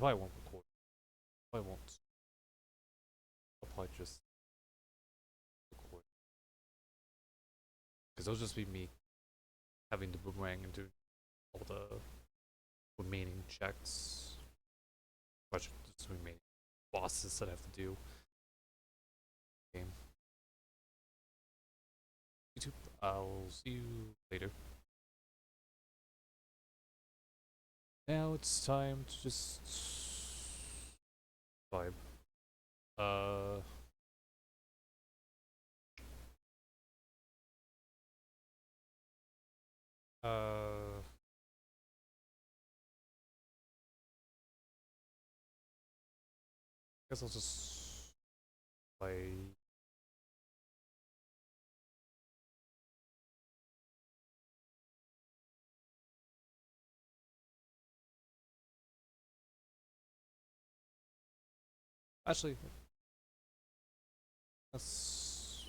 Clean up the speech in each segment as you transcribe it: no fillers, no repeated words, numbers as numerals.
probably won't record. I won't. I'll probably just record. Because it'll just be me having the boomerang and do all the remaining checks. Just remaining bosses that I have to do. Game. YouTube, I'll see you later. Now it's time to just vibe. Guess I'll just play. Actually, let's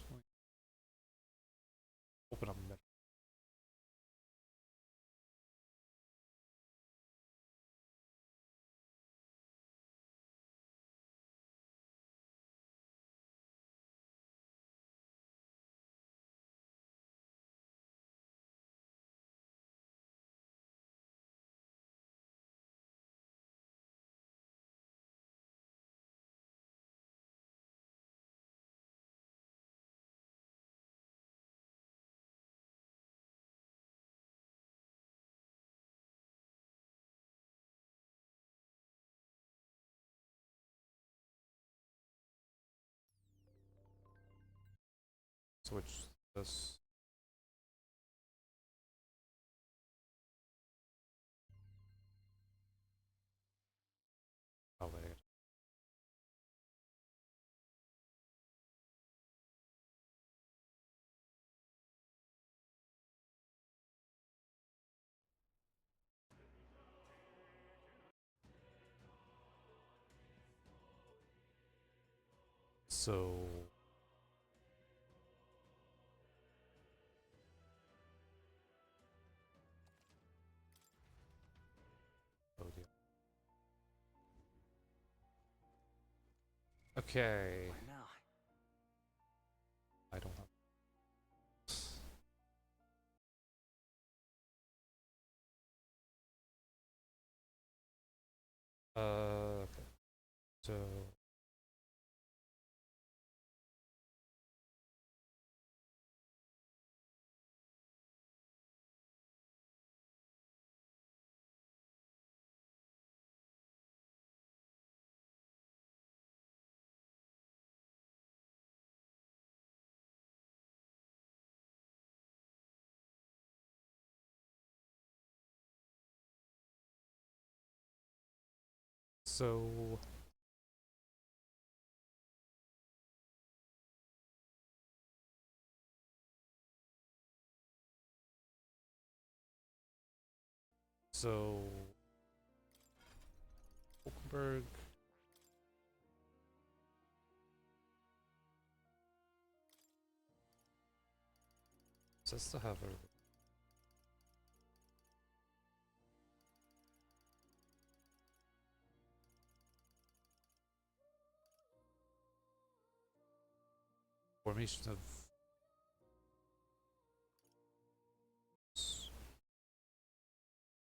open up a menu. Switch this. Oh, wait. So. Oh dear. Okay. What now? I don't have. Okay. So. So. So. Hulkenberg. Says to have a. Formation of.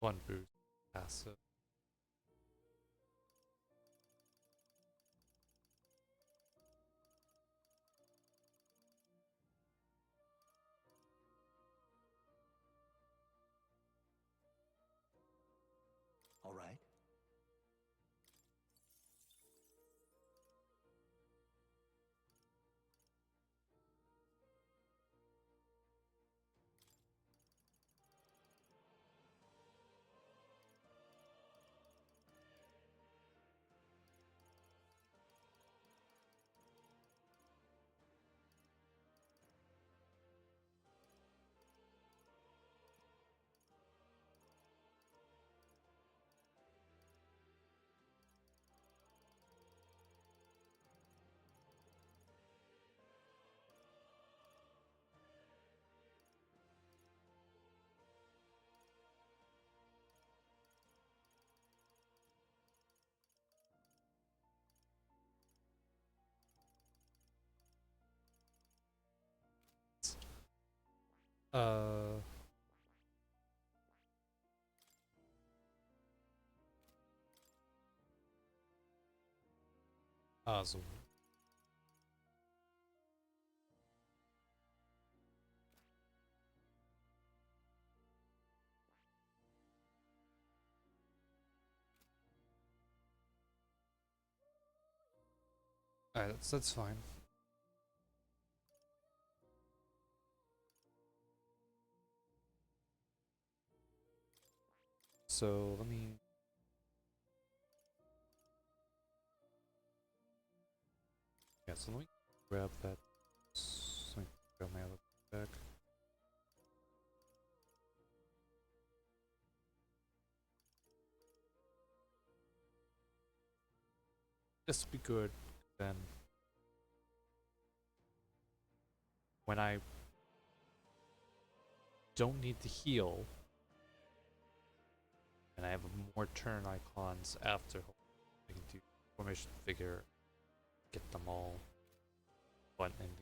One boost. Passive. All right. Uh, so alright, that's fine. So let me. Yeah, so let me grab that. Let me grab my other deck. This would be good. Then when I don't need to heal, and I have more turn icons after, I can do formation figure, get them all one ending.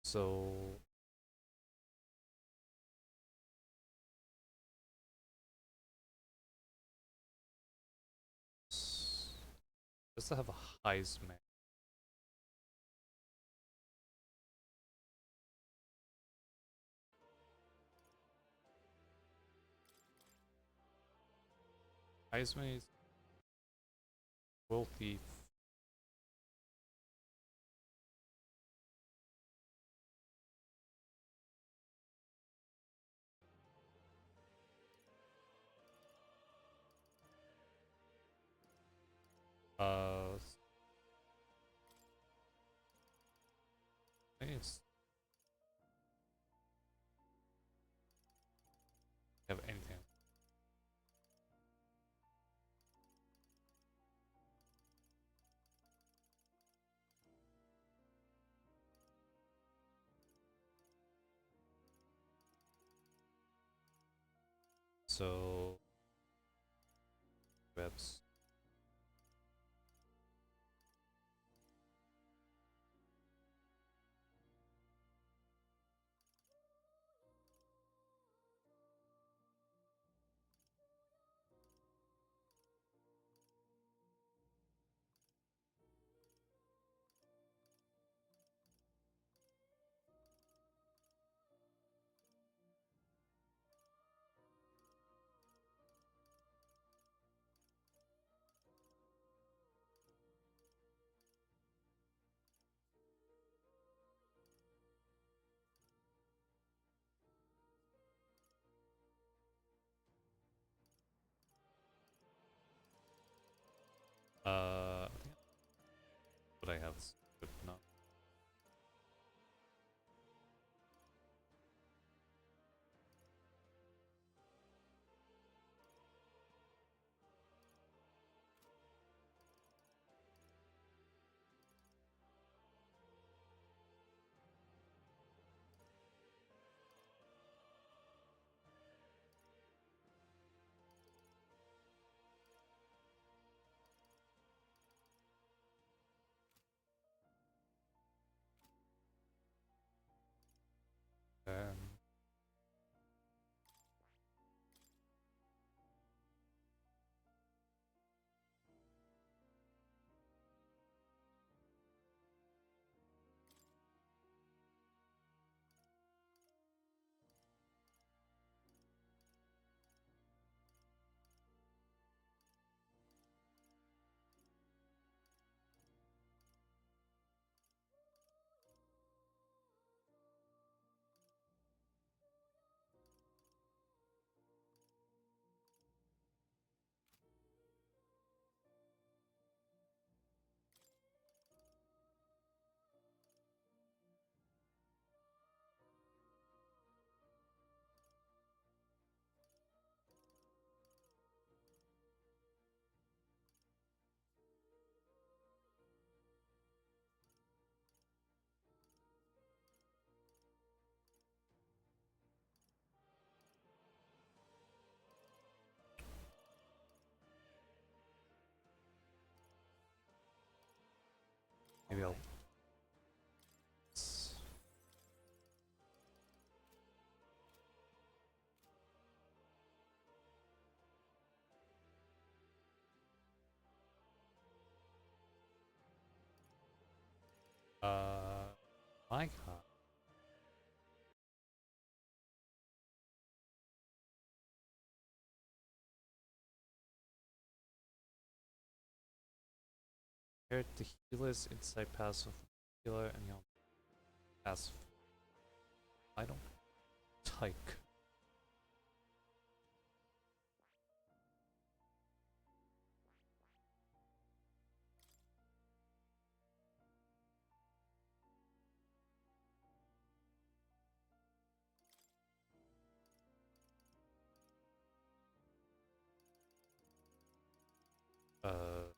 So does it have a Heisman? Heisman is Will Thief. Uh, I think it's have anything. So webs. I think what I have is good enough. My God. Compared to healers inside passive healer and your passive. I don't tyke. Uh,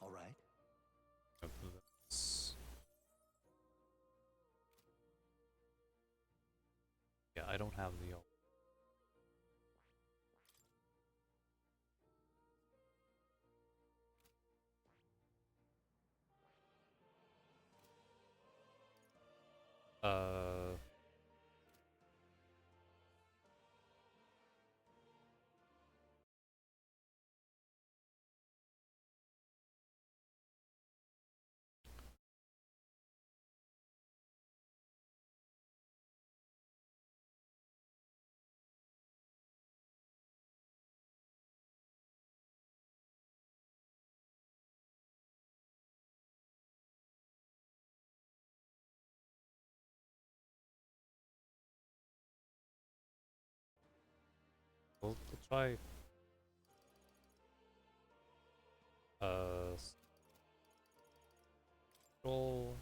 All right. yeah, I don't have the. Uh. We'll try. Uh. Scroll.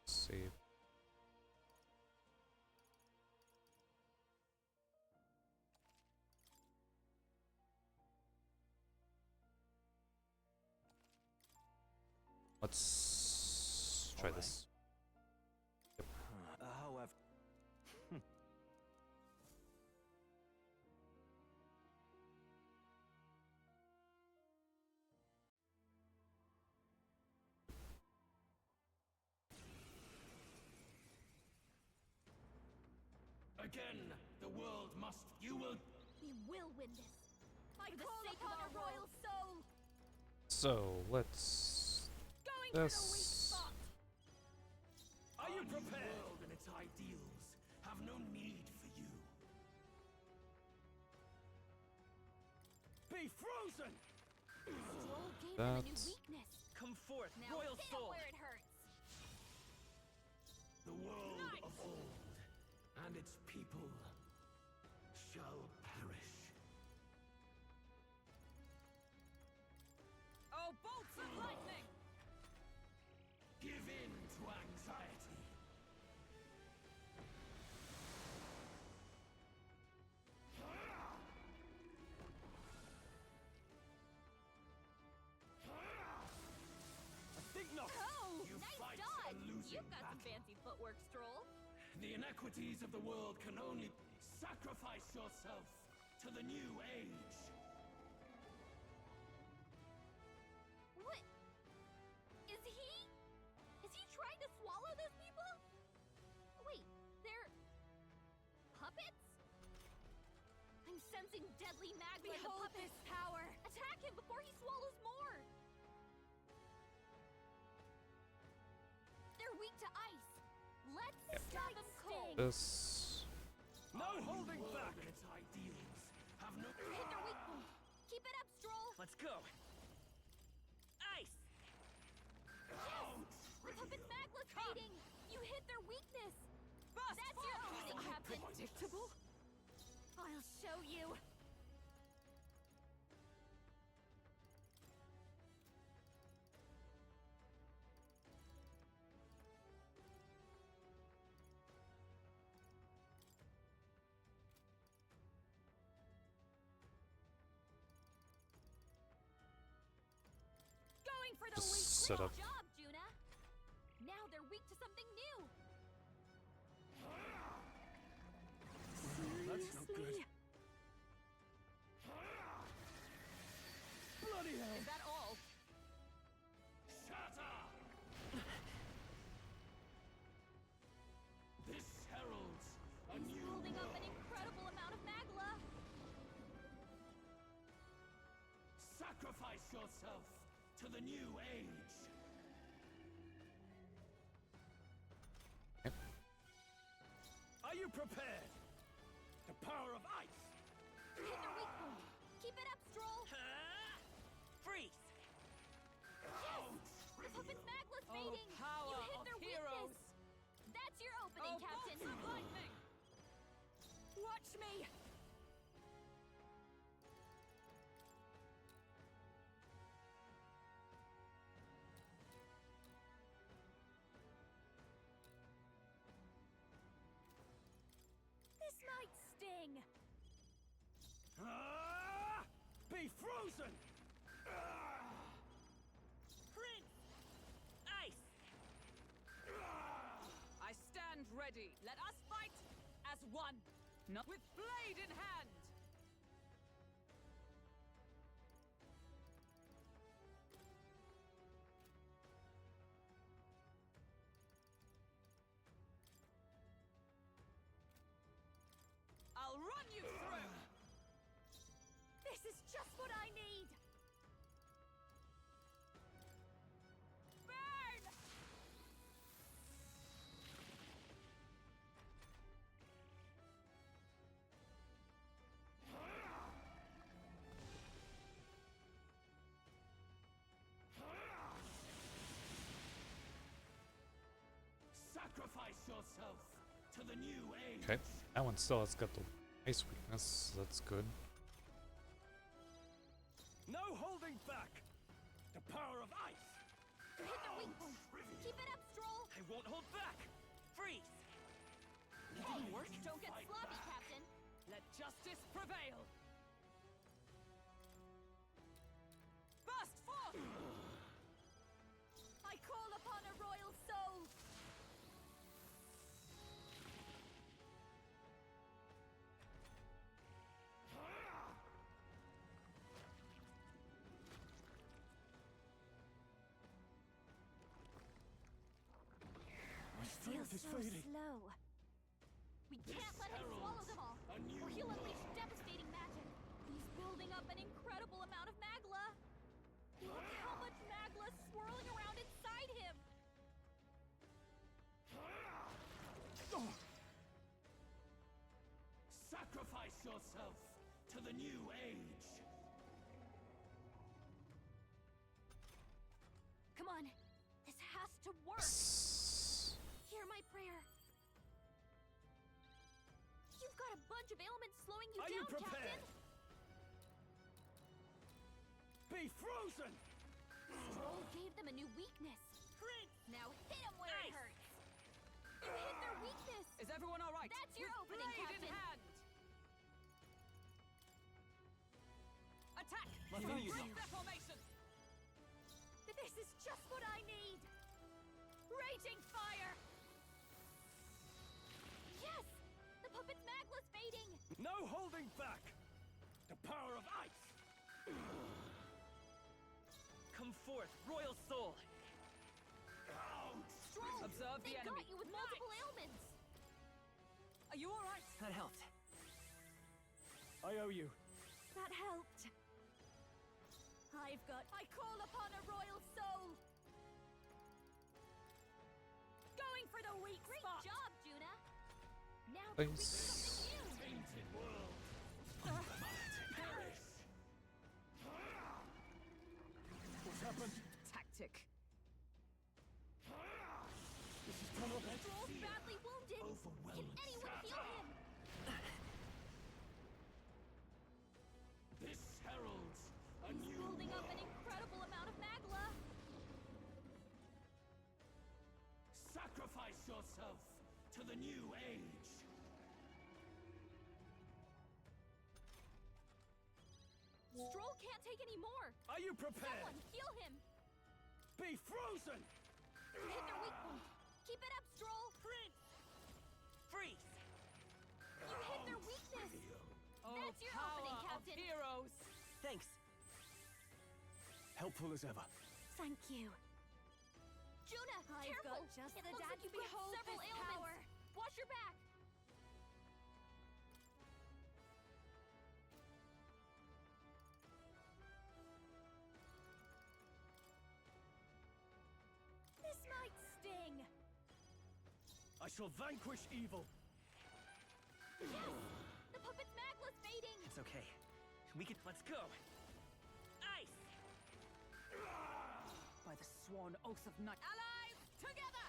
Save. Let's try this. However, again, the world must. You will. We will win this. I call upon a royal soul. So let's. Going for the weak This. spot. Are you prepared? The world and its ideals have no need for you. Be frozen. Stroll gave them a new That's- weakness. Come forth, Now royal hit soul. it where it hurts. The world of old and its people shall perish. Oh, bolts of lightning! Give in to anxiety. Think not. Oh, You nice fight dodge! a losing You've got some battle. fancy footwork, Stroll. The inequities of the world can only sacrifice yourself to the new age. What? Is he trying to swallow those people? Wait, they're puppets? I'm sensing deadly magma in the puppet. This power. Attack him before he swallows more. They're weak to ice. Let's stop them cold. This. No holding back. Its ideals have no. You hit their weak point. Keep it up, Stroll. Let's go. Ice. The puppet's magma's fading. You hit their weakness. That's your meaning, Captain. Predictable. I'll show you. Going for the Just weak. set Great up. job, Juna. Now they're weak to something new. That's no good. Bloody hell! Is that all? Shatter! This heralds a He's new building up world. an incredible amount of magla. Sacrifice yourself to the new age. Are you prepared? The power of ice. You hit their weak point. Keep it up, Stroll. Freeze! The puppet's magla's Oh, fading. power You hit of their heroes. weakness. That's your opening, Captain. bolts of lightning! Watch me. This might sting. Be frozen! Prince! Ice! I stand ready. Let us fight as one. Not with blade in hand. I'll run you through. This is just what I need. Burn! Sacrifice yourself to the new age. Okay, that one still has got the ice weakness. So that's good. No holding back. The power of ice. You hit their weak point. Keep it up, Stroll. I won't hold back. Freeze! Didn't work. Don't get sloppy, Captain. Let justice prevail. Burst forth! I call upon a royal soul. My strength is so fading. slow. We can't let him swallow them all, a new or he'll world. unleash devastating magic. He's building up an incredible amount of magla. Look how much magla is swirling around inside him. Sacrifice yourself to the new age. Come on, this has to work. S- Hear my prayer. You've got a bunch of ailments slowing you Are you down, prepared? Captain. Be frozen. Stroll gave them a new weakness. Prince! Now hit them where it Ice. hurts. You hit their weakness. Is everyone all right? That's your With opening, blade in Captain. hand. Attack! ReFantazio. Break their formation. This is just what I need. Raging fire. Yes, the puppet's magla's fading. No holding back. The power of ice. Come forth, royal soul. Stroll, Observe the they enemy. got you with multiple ailments. Are you all right? That helped. I owe you. That helped. I call upon a royal soul. Going for the weak spot. Great job, Juna. Now they're weak to Nice. something new. Tainted world. Perish. What's happened? Tactic. This is terrible. Stroll's badly wounded. Can Overwhelming anyone heal shatter. him? This heralds a He's new building up an world. incredible amount of magla. Sacrifice yourself to the new age. Stroll can't take any more. Are you prepared? Someone heal him. Be frozen! You hit their weak point. Keep it up, Stroll. Freeze! You hit their weakness. Oh, That's your power opening, of Captain. heroes! Thanks. Helpful as ever. Thank you. Juna, I've careful! got just it the looks like dance you've to got behold several this ailments. power. Watch your back. This might sting. I shall vanquish evil. Yes! The puppet's magla's fading. It's okay. Let's go. Ice! By the sworn oath of night. Allies, together!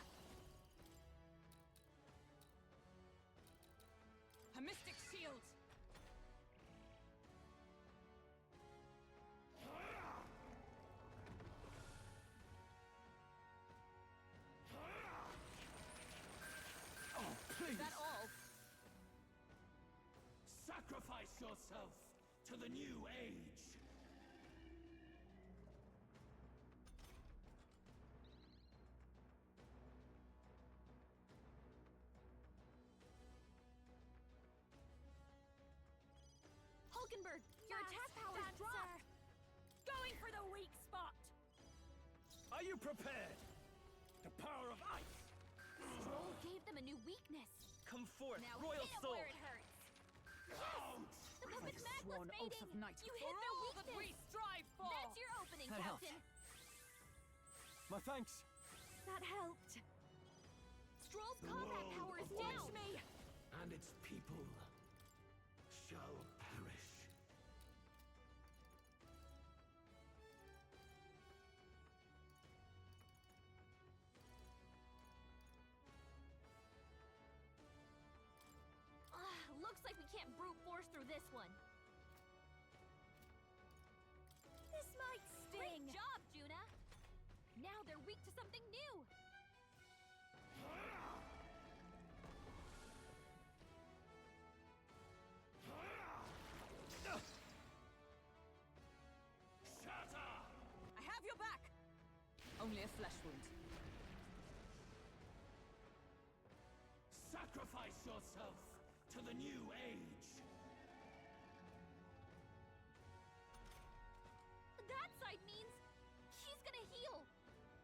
A mystic shield! Oh, please! Is that all? Sacrifice yourself to the new age. Hulkenberg, your attack power is dropped. Going for the weak spot. Are you prepared? The power of ice! Stroll gave them a new weakness. Come forth, Now royal hit 'em soul! where it hurts. The By puppet's the magla's sworn oath fading. of night. You For hit their all that we weakness. strive for! That's your opening, That helped. Captain. My thanks. That helped. Stroll's The combat world power is awaits. down. Me. And its people shall perish. Looks like we can't brute force through this one. This might Great sting. job, Juna. Now they're weak to something new. Shatter! I have your back! Only a flesh wound. Sacrifice yourself to the new age. That side means he's gonna heal.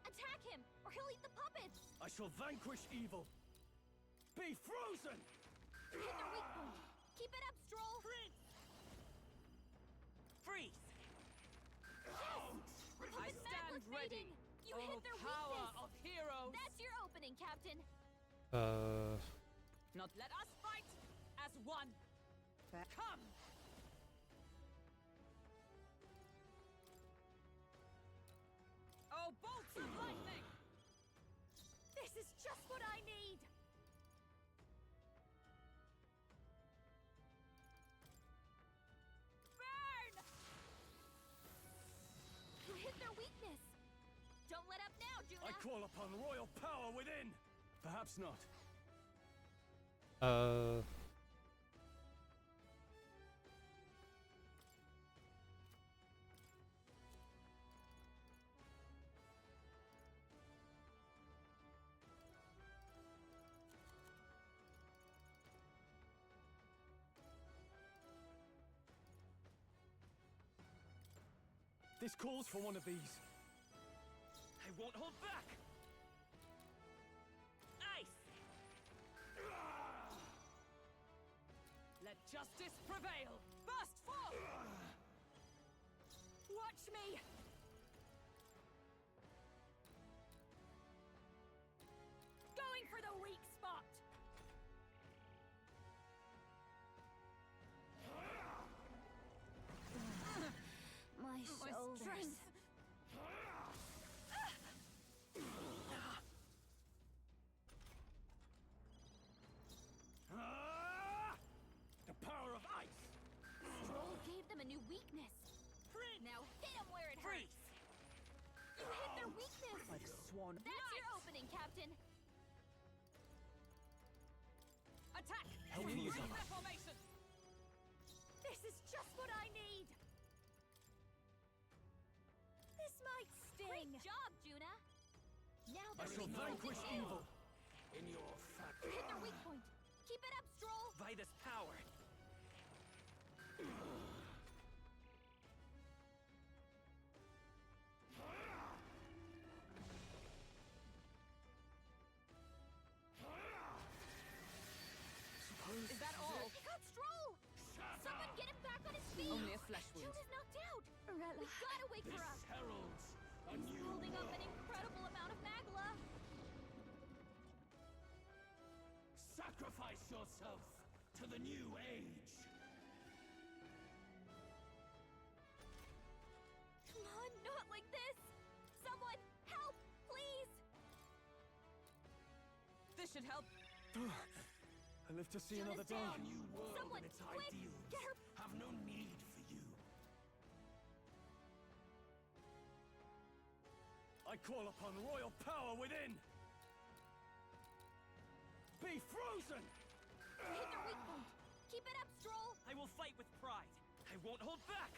Attack him, or he'll eat the puppets. I shall vanquish evil. Be frozen! You hit their weak point. Keep it up, Stroll. Freeze! The I puppet's stand magla's ready! fading. You oh, hit their power weakness. of heroes! That's your opening, Captain. Not let us fight as one! Come! Oh, bolts of lightning! This is just what I need. Burn! You hit their weakness. Don't let up now, Juna. I call upon royal power within! Perhaps not. This calls for one of these. I won't hold back! Ice! Let justice prevail! Burst forth! Watch me. Going for the weak spot. My shoulders. strength. The power of ice! Stroll gave them a new weakness. Now hit him where it hurts. You hit their weakness. By the sworn That's your opening, Captain. attack! Help me, Great Isabel. reformation! This is just what I need. This might sting. Great job, Juna. Now I they're shall vanquish evil. In your fat You hit their weak point. Keep it up, Stroll. By this power. Is that all? He got Stroll. Someone get him back on his feet. Only a flesh wound. Juna's knocked out. Rella. We gotta wake This her up. heralds a He's new holding up world. an incredible amount of magla. Sacrifice yourself to the new age. Come on, not like this. Someone help, please. This should help. I live to see another day. A new world Someone, and its quick, ideals get her. have no need for you. I call upon royal power within. Be frozen! You hit their weak point. Keep it up, Stroll. I will fight with pride. I won't hold back.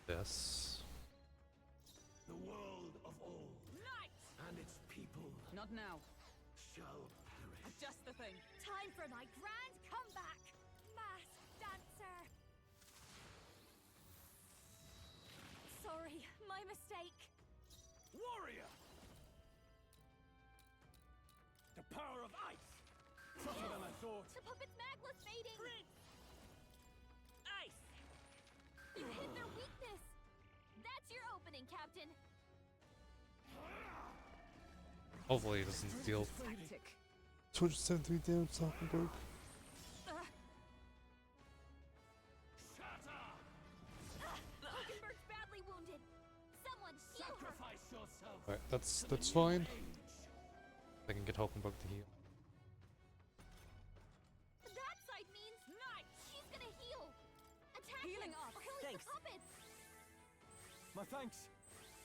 This. The world of old Knight! and its people Not now. shall perish. Just the thing. Time for my grand comeback. Mass dancer. Sorry, my mistake. Warrior! The power of ice! Tougher than I thought. The puppet's magla's fading. Ice! You hit their weakness. That's your opening, Captain. Hopefully it doesn't deal Tactic. 273 damage to Hockenberg. Hulkenberg's badly wounded. Someone heal her. Sacrifice yourself. Alright, to that's the new fine. age. I can get Hockenberg to heal. That side means Knight! she's gonna heal. Attack Healing him, up. or he'll eat Thanks. the puppets. My thanks.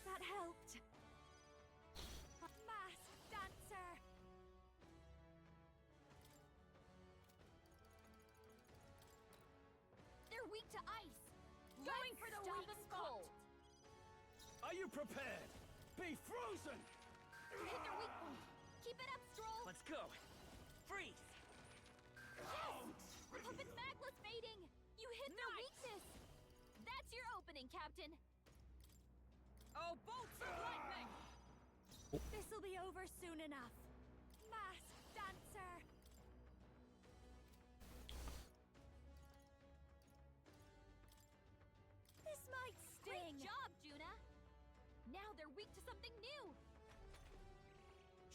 That helped. Mass dancer. They're weak to ice. Going for the Stop weak them spot. cold. Are you prepared? Be frozen! You hit their weak point. Keep it up, Stroll. Let's go. Freeze! The puppet's magla's fading. You hit their weakness. That's your opening, Captain. Oh, bolts of lightning! This'll be over soon enough. Mass dancer. This might sting. Great job, Juna. Now they're weak to something new.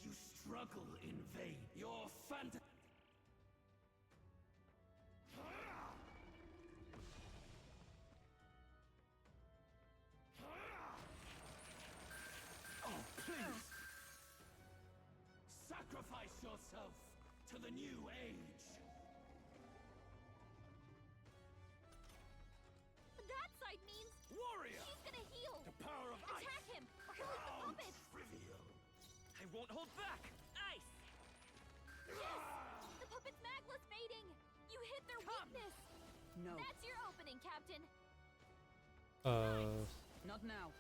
You struggle in vain. Your fantasy. Oh, please! Sacrifice yourself to the new age. That side means Warrior! she's gonna heal. The power of ice! Attack him, or he'll eat the How puppets. trivial. I won't hold back. Ice! The puppet's magla's fading. You hit their weakness. No. That's your opening, Captain. Not now.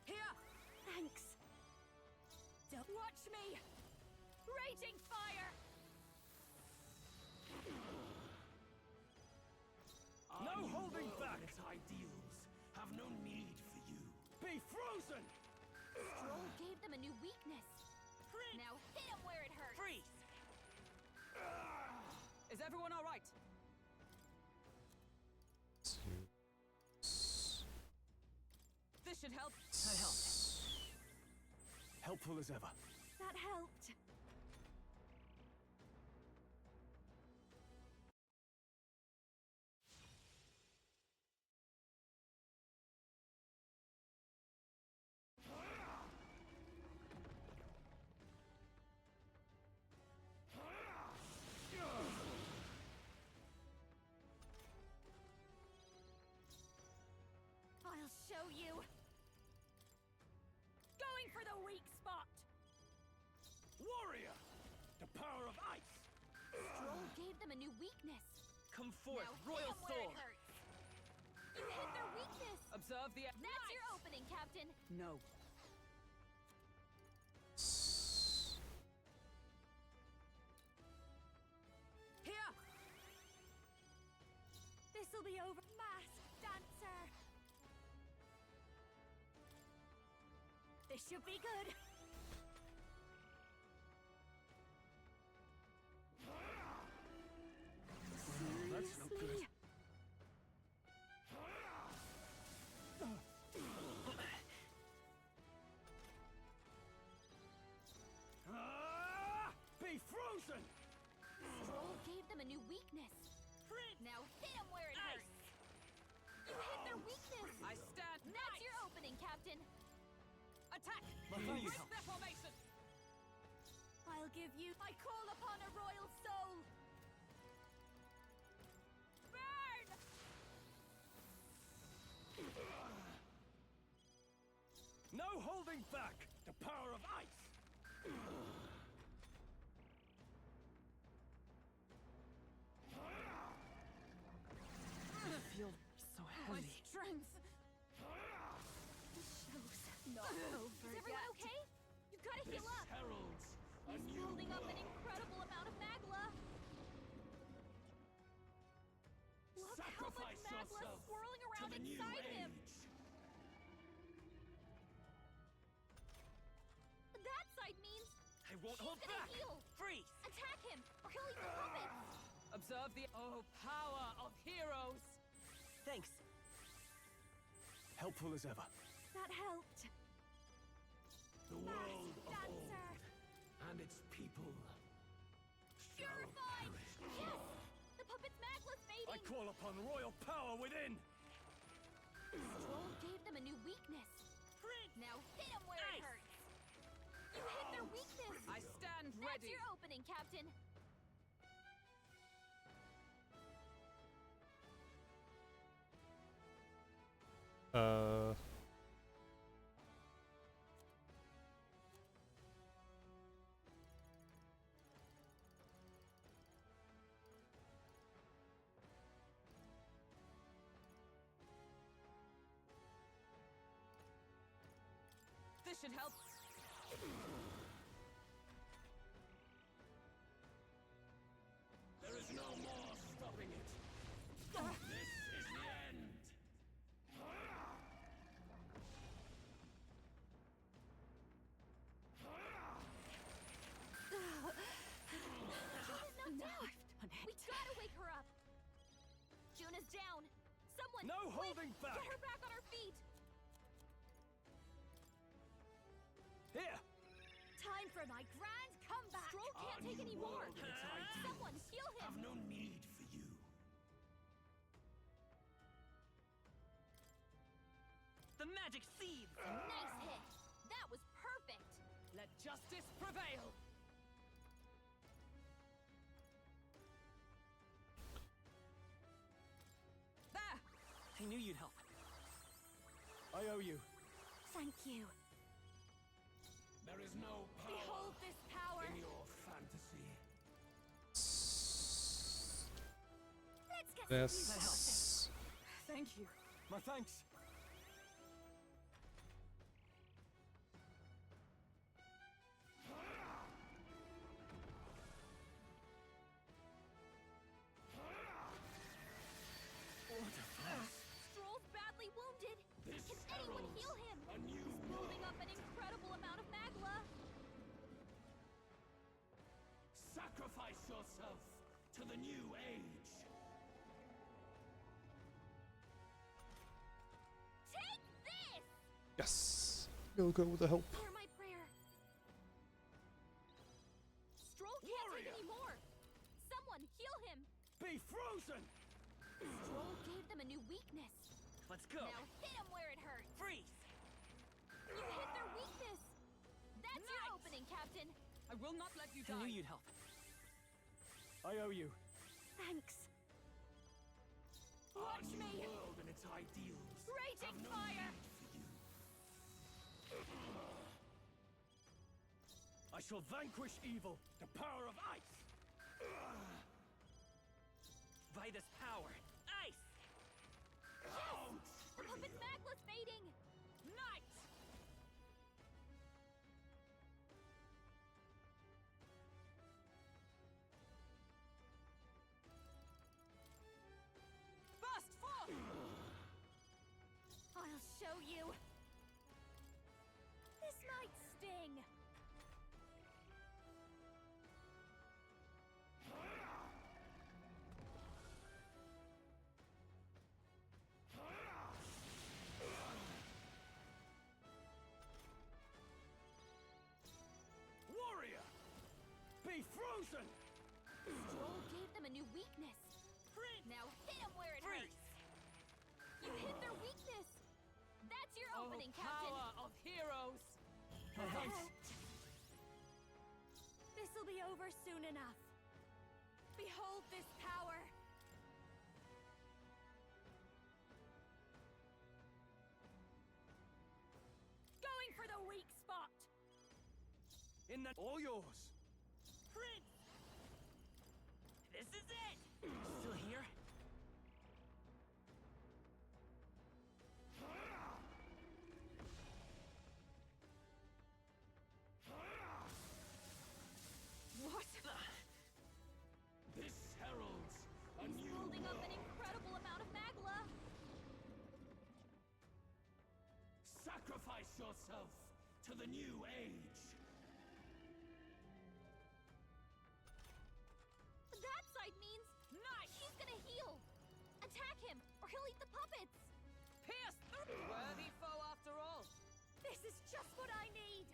Here! Thanks. Don't watch me. Raging fire. No Our new holding world back. and its ideals have no need for you. Be frozen! Stroll gave them a new weakness. Now hit him where it hurts. Freeze! Is everyone all right? This should help. That helped. Helpful as ever. That helped. show you! Going for the weak spot! Warrior! The power of ice! Stroll gave them a new weakness. Come forth, Now hit Royal 'em where Sword! it hurts. You hit their weakness. Observe the. That's your opening, Captain. No. Here! This'll be over. Masked dancer! This should be good. That's no good. Seriously? Be frozen! Stroll gave them a new weakness. Now hit 'em where it hurts. You hit their weakness. I stand. That's your opening, Captain. Attack! My Break thanks. their formation! I'll give you. I call upon a royal soul! Burn! No holding back! The power of ice! I feel so My heavy. strength! Shows not over Is everyone yet. okay? You gotta This heal up. heralds a He's new building up an world. incredible amount of magla. Look how much Sacrifice magla's yourself swirling to around the new inside him. age. That side means I won't he's hold gonna back! heal. Freeze! Attack him, or he'll eat the puppets. Observe the. Oh, power of heroes! Thanks. Helpful as ever. That helped. The world of Dancer. old and its people shall Purified. perish. Yes, the puppet's magla's I fading. call upon royal power within! Stroll gave them a new weakness. Now hit 'em where it hurts. You hit their weakness. I stand That's ready. your opening, Captain. This should help. There is no more stopping it. This is the end. Juna's knocked down. We gotta wake her up. Juna's down. Someone, No quick, holding back. Get her back on her feet. Here! Time for my grand comeback! Stroll can't Our take new any more. world and its ideals Someone heal have him. no need for you. The magic seeds! Nice hit. That was perfect. Let justice prevail. There! I knew you'd help. I owe you. Thank you. There is no power Behold this power! in your fantasy. Let's get Yes. Thank you. My thanks. Stroll's badly wounded. This Can anyone heralds heal him? a new He's building world. up an incredible amount of magla. Sacrifice yourself to the new age. Take this! Yes. Go with the help. Hear my prayer. Stroll can't Warrior! take any more. Someone heal him. Be frozen! Stroll gave them a new weakness. Let's go! Now hit him where it hurts. Freeze! You hit their weakness. That's your Nice. opening, Captain. I will not let you I die. knew you'd help. I owe you. Thanks. Our Watch new me! world and its ideals Raging have no fire! need for I shall vanquish evil. The power of ice. By this power, ice! The puppet's magla's fading! Night! Burst forth! I'll show you. This might sting. Warrior! Be frozen! Joel gave them a new weakness. Now hit him where it hurts. You hit their weakness. That's your opening, Captain. Power of heroes! This'll be over soon enough. Behold this power. Going for the weak spot. In that all yours. Prince! This is it! Still here? What? This heralds a He's new building up an world. incredible amount of magla. Sacrifice yourself to the new age. That side means he's gonna heal. Attack him, or he'll eat the puppets. Pierce through! Worthy foe after all! This is just what I need.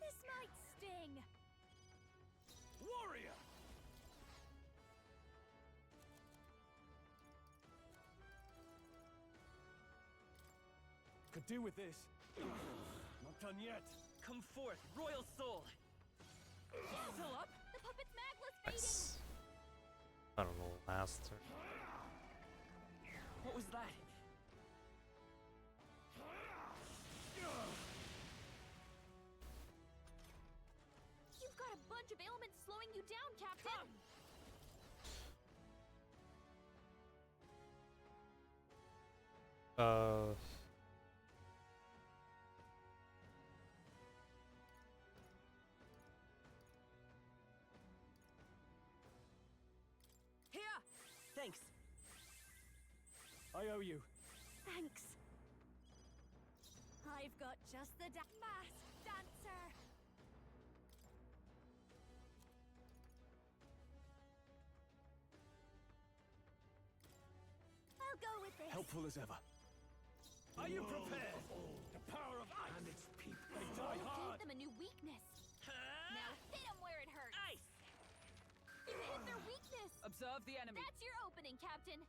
This might sting. Warrior! Could do with this. Not done yet. Come forth, royal soul! Still up? The puppet's magla's fading. Nice. I don't know, last turn. What was that? You've got a bunch of ailments slowing you down, Captain. Uh, Here! Thanks. I owe you. Thanks. I've got just the masked dancer. I'll go with this. Helpful as ever. Are you prepared? The power of ice. And its people. They die You hard. gave them a new weakness. Now hit him where it hurts. Ice! You hit their weakness. Observe the enemy. That's your opening, Captain.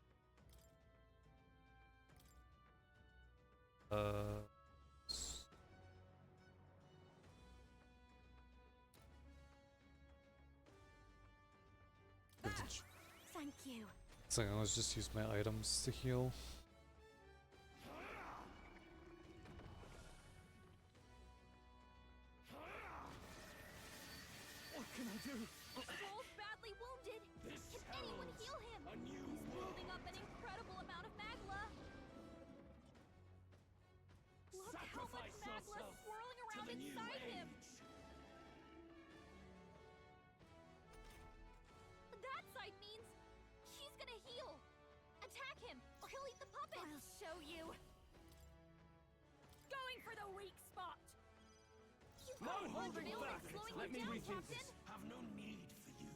Thank you. So let's just use my items to heal. What can I do? Joel's badly wounded. This Can anyone heralds heal him? a new He's world. building up an incredible amount of magla. Look how much Sacrifice magla yourself swirling to around the new inside him. age. That side means he's gonna heal. Attack him, or he'll eat the puppet. I'll show you. Going for the weak spot. You've No got a bunch of holding ailments back. slowing Let you me down, rethink Captain. this. Have no need for you.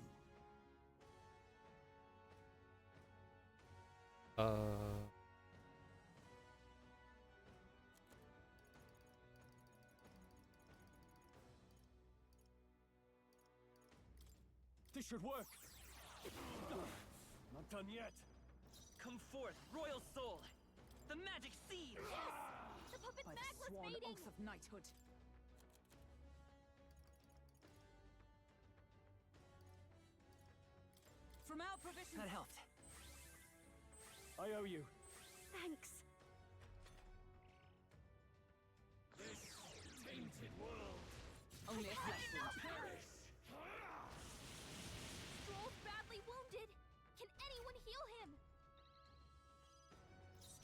This should work. Not done yet. Come forth, royal soul! The magic seed! The puppet's By the magla's sworn fading. oath of knighthood. From our provision. That helped. I owe you. Thanks.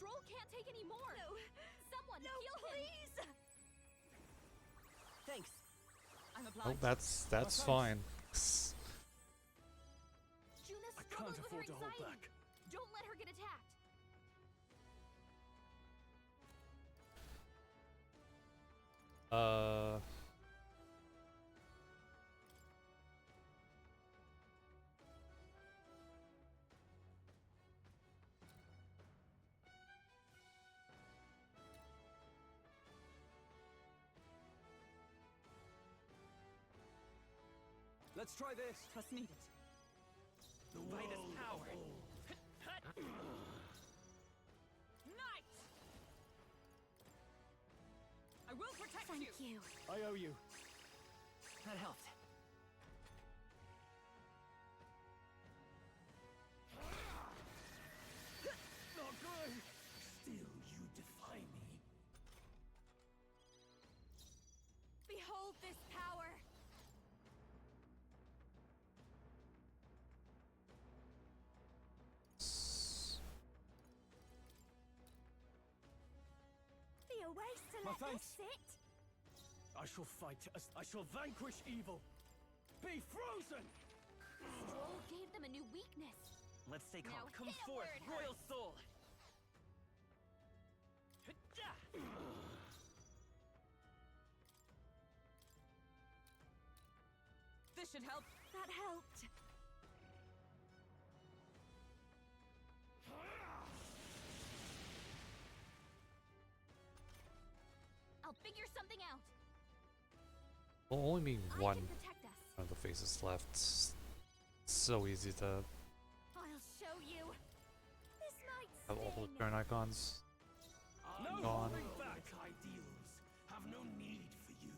Stroll can't take any more. No. Someone No, heal him. please. Thanks. I'm Oh, obliged. that's thanks. fine. Juna's I struggled can't with her afford to hold anxiety. back. Don't let her get attacked. Let's try this. Trust needed. The By this world power. of old. Knight! I will protect Thank you. you. I owe you. That helped. Not good. Still, you defy me. Behold this power. Be a waste to My let thanks. this sit. I shall fight as I shall vanquish evil. Be frozen! Stroll gave them a new weakness. Let's stay calm. Now Come hit 'em forth, where it Royal hurts. Soul. This should help. That helped. I'll figure something out. Well, only being I one can protect us. of the faces left. So easy to I'll show you. This might have all the sting. turn icons. No Gone. holding back. Heroic ideals have no need for you.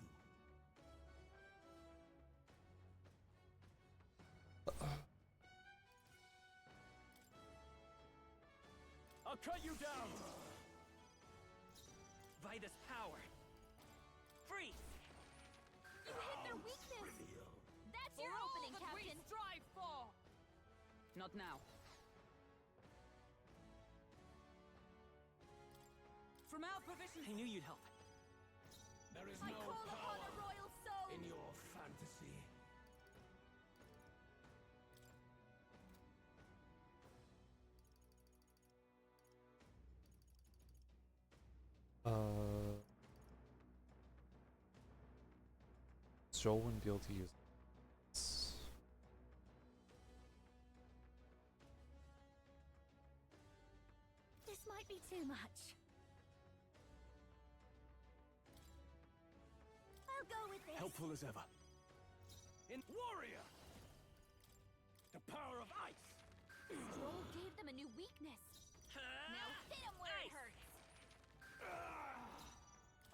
I'll cut you down. By this power. Freeze! You hit their weakness. That's For your all opening, that we Captain. strive for. Not now. From our provision. I knew you'd help. There is I no call upon a power royal soul. in your fantasy. Joel wouldn't be able to use it. This might be too much. I'll go with this. Helpful as ever. In warrior. The power of ice. Stroll gave them a new weakness. Now hit him where it hurts.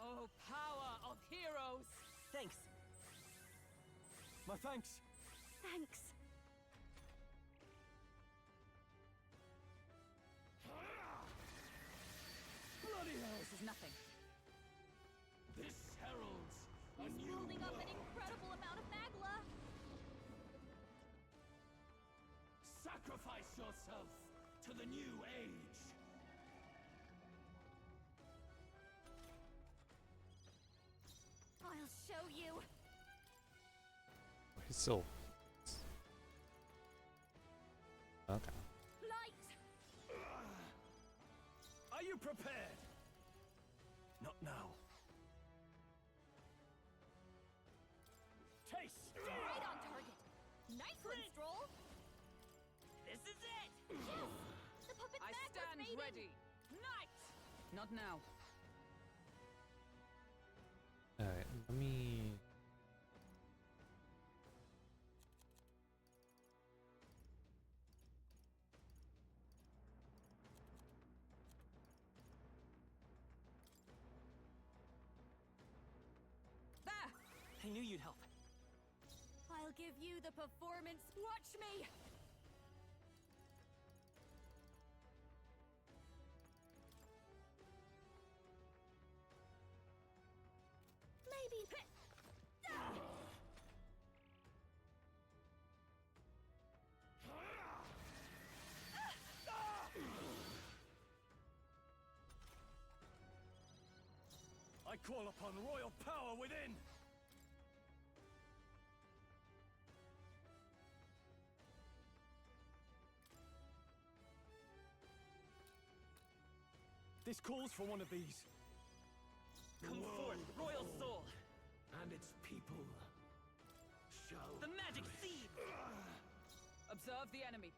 Oh, power of heroes. Thanks. My thanks. Thanks. Bloody hell. This is nothing. This heralds a He's new building up an world. incredible amount of magla. Sacrifice yourself to the new age. I'll show you. He's still. Okay. Light. Are you prepared? Not now. Taste. Right on target. Nice one, Stroll. This is it! Yes. The puppet's I magla's stand fading. ready. Knight! Not now. Alright, let me. There! I knew you'd help. I'll give you the performance. Watch me. Maybe. I call upon royal power within! This calls for one of these. Come forth, royal soul! And its people shall... The magic seed! Observe the enemy.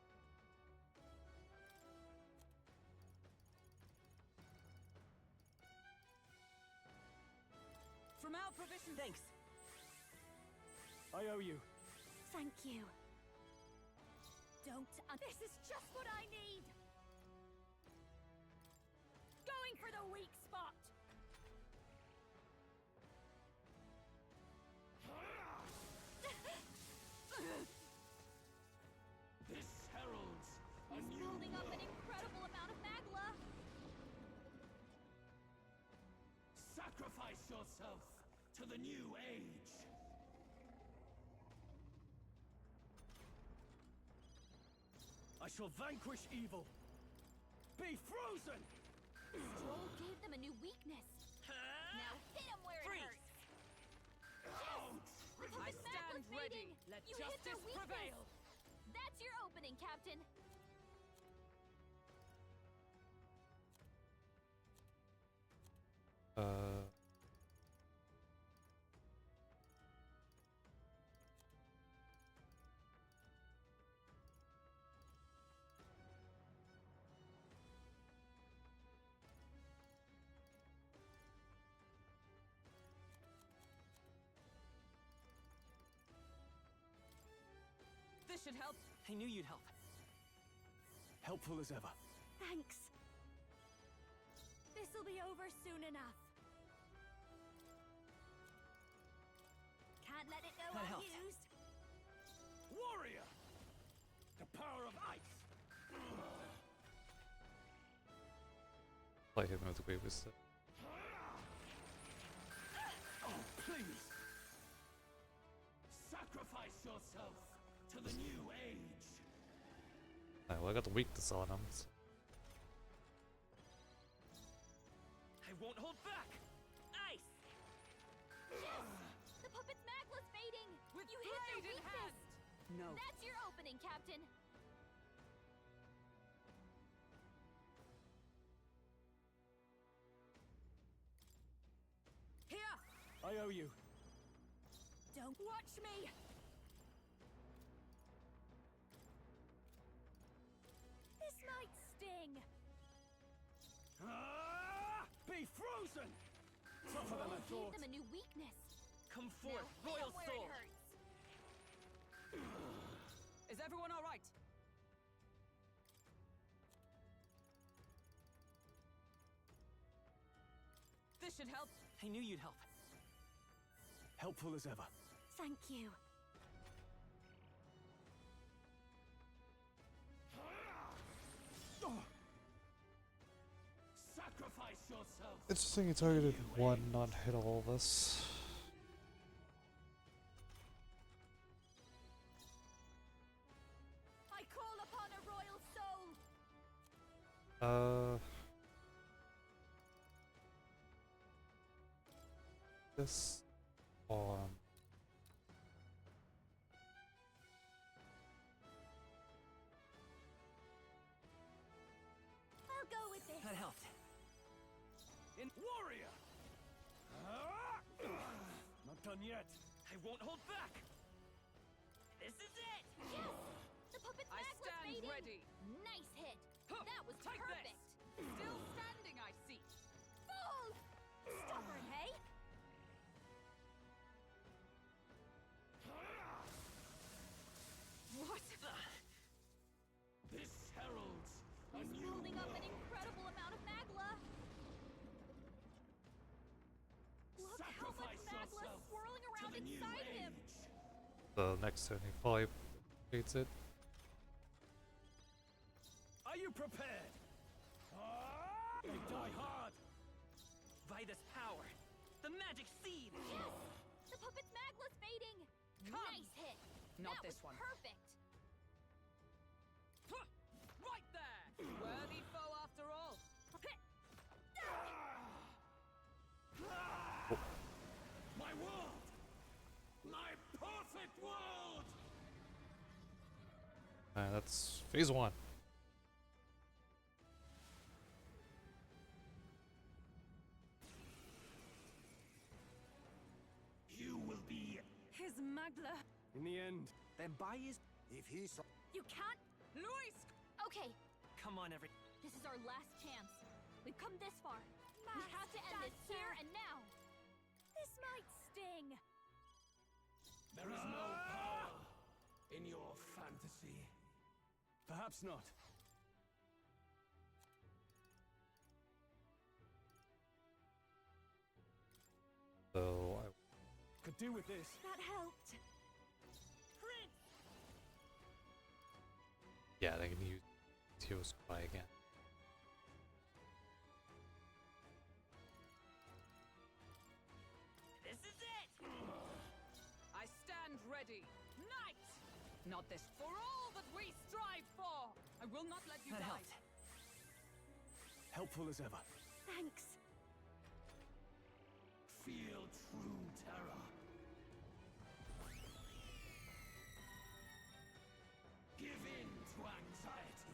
From our provision. Thanks. I owe you. Thank you. Don't. This is just what I need. Going for the weak spot. This heralds a He's new building up an world. incredible amount of magla. Sacrifice yourself to the new age. I shall vanquish evil. Be frozen! Stroll gave them a new weakness. Now hit him where Freeze. it hurts. Yes! The I puppet's stand magla's ready. fading. Let You hit their justice weakness. prevail. That's your opening, Captain. This should help. I knew you'd help. Helpful as ever. Thanks. This'll be over soon enough. Can't let it go That helped. unused. Warrior! The power of ice! Play him with the way with it. Oh, please! Sacrifice yourself to the new age. Alright, well, I got the weakness on him. So I won't hold back! Ice! Yes! The puppet's magla's fading. With You hit their blade in weakness. hand. No. That's your opening, Captain. Here. I owe you. Don't watch me. This might sting. Be frozen! Tougher than I Gave thought. them a new weakness. Come Now forth, hit royal 'em where soul! it hurts. Is everyone all right? This should help. I knew you'd help. Helpful as ever. Thank you. Sacrifice yourself. interesting, he targeted one, not hit all of us. I call upon a royal soul. This on. I'll go with this. That helped. In warrior! Not done yet. I won't hold back! This is it! Yes! The puppet's I magla's stand fading. ready. Nice hit. Huh, That was take this. perfect. Still standing, I see. Fool! Stubborn, hey? What? This heralds a He's new building up world. an incredible amount of magla. Look how much Sacrifice magla yourself swirling to around the new inside him. age. The next turn, he probably hates it. Are you prepared? They die hard! By this power, the magic seed! Yes! The puppet's magla's fading. Come. Nice hit. Not that this was one. Perfect. Huh, right there. Worthy foe after all. Ah! And that's phase 1. You will be. His Magla. In the end, Then buy his. If he saw. You can't. Luis! Okay, Come on, every. this is our last chance. We've come this far. We have to end this here and now. This might sting. There is no power in your fantasy. perhaps not. So Could do with this. That helped. yeah, they can use Teo's Cry again. This is it! I stand ready. Knight! Not this. For all that we strive for! I will not let you That die. helped. Helpful as ever. Thanks. Feel true terror. Give in to anxiety.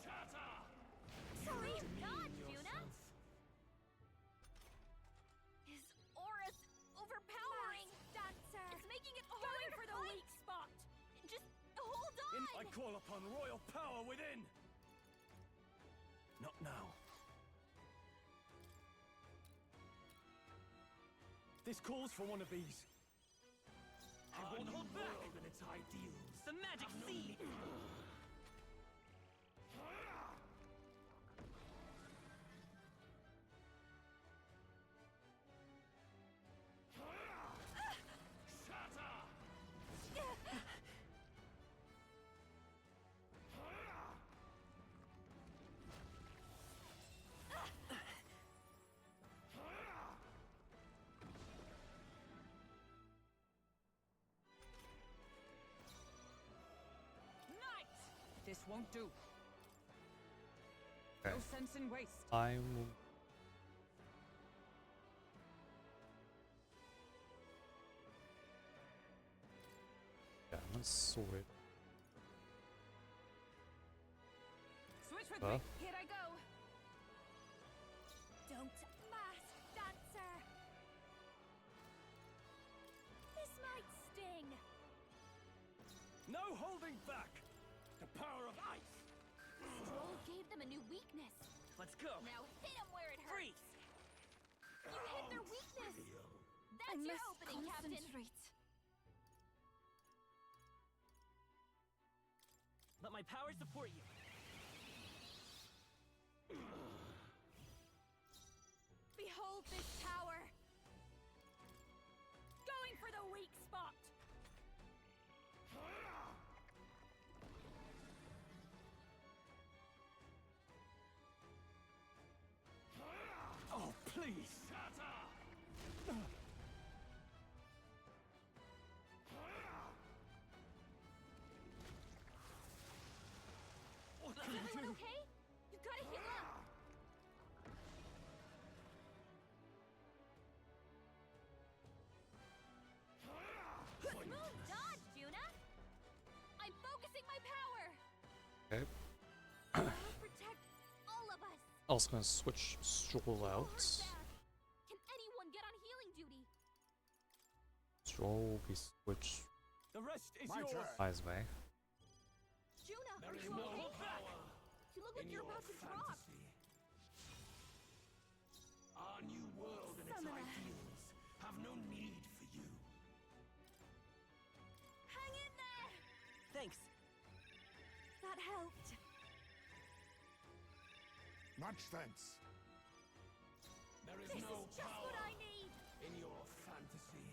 Shatter! Sorry, God, Demean Juna. yourself. His aura's overpowering. Dancer. It's making it Going harder for to the fight. weak spot. Just hold I on. call upon royal power within. Not now. This calls for one of these. I Our won't new hold back. world and its ideals. The magic have no seed. Shatter! Knight! This won't do. Okay. No sense in waste. I'm yeah, I'm gonna sword. Switch with Huh? me. Here I go. Don't mask, Dancer. This might sting. No holding back. The power of ice. Stroll gave them a new weakness. Let's go. Now hit them where it hurts. Freeze. You hit their weakness. That's I your must opening, Captain. concentrate. Let my power support you. Behold this power. Going for the weak spot. Oh, please. Shatter! What Is can you everyone do? okay? You gotta heal up. Smooth dodge, Juna. I'm focusing my power. Okay. I'll protect all of us. Also gonna switch Stroll out. Hurt back. Can anyone get on healing duty? Stroll will be switched The rest is My yours. turn. Wiseway. Juna, There are is you no okay? power You look in like you're your about to drop. fantasy. Our new world and its Summoner. ideals have no need for you. Hang in there. Thanks. That helped. Much thanks. There is This no is just power what I need. in your fantasy.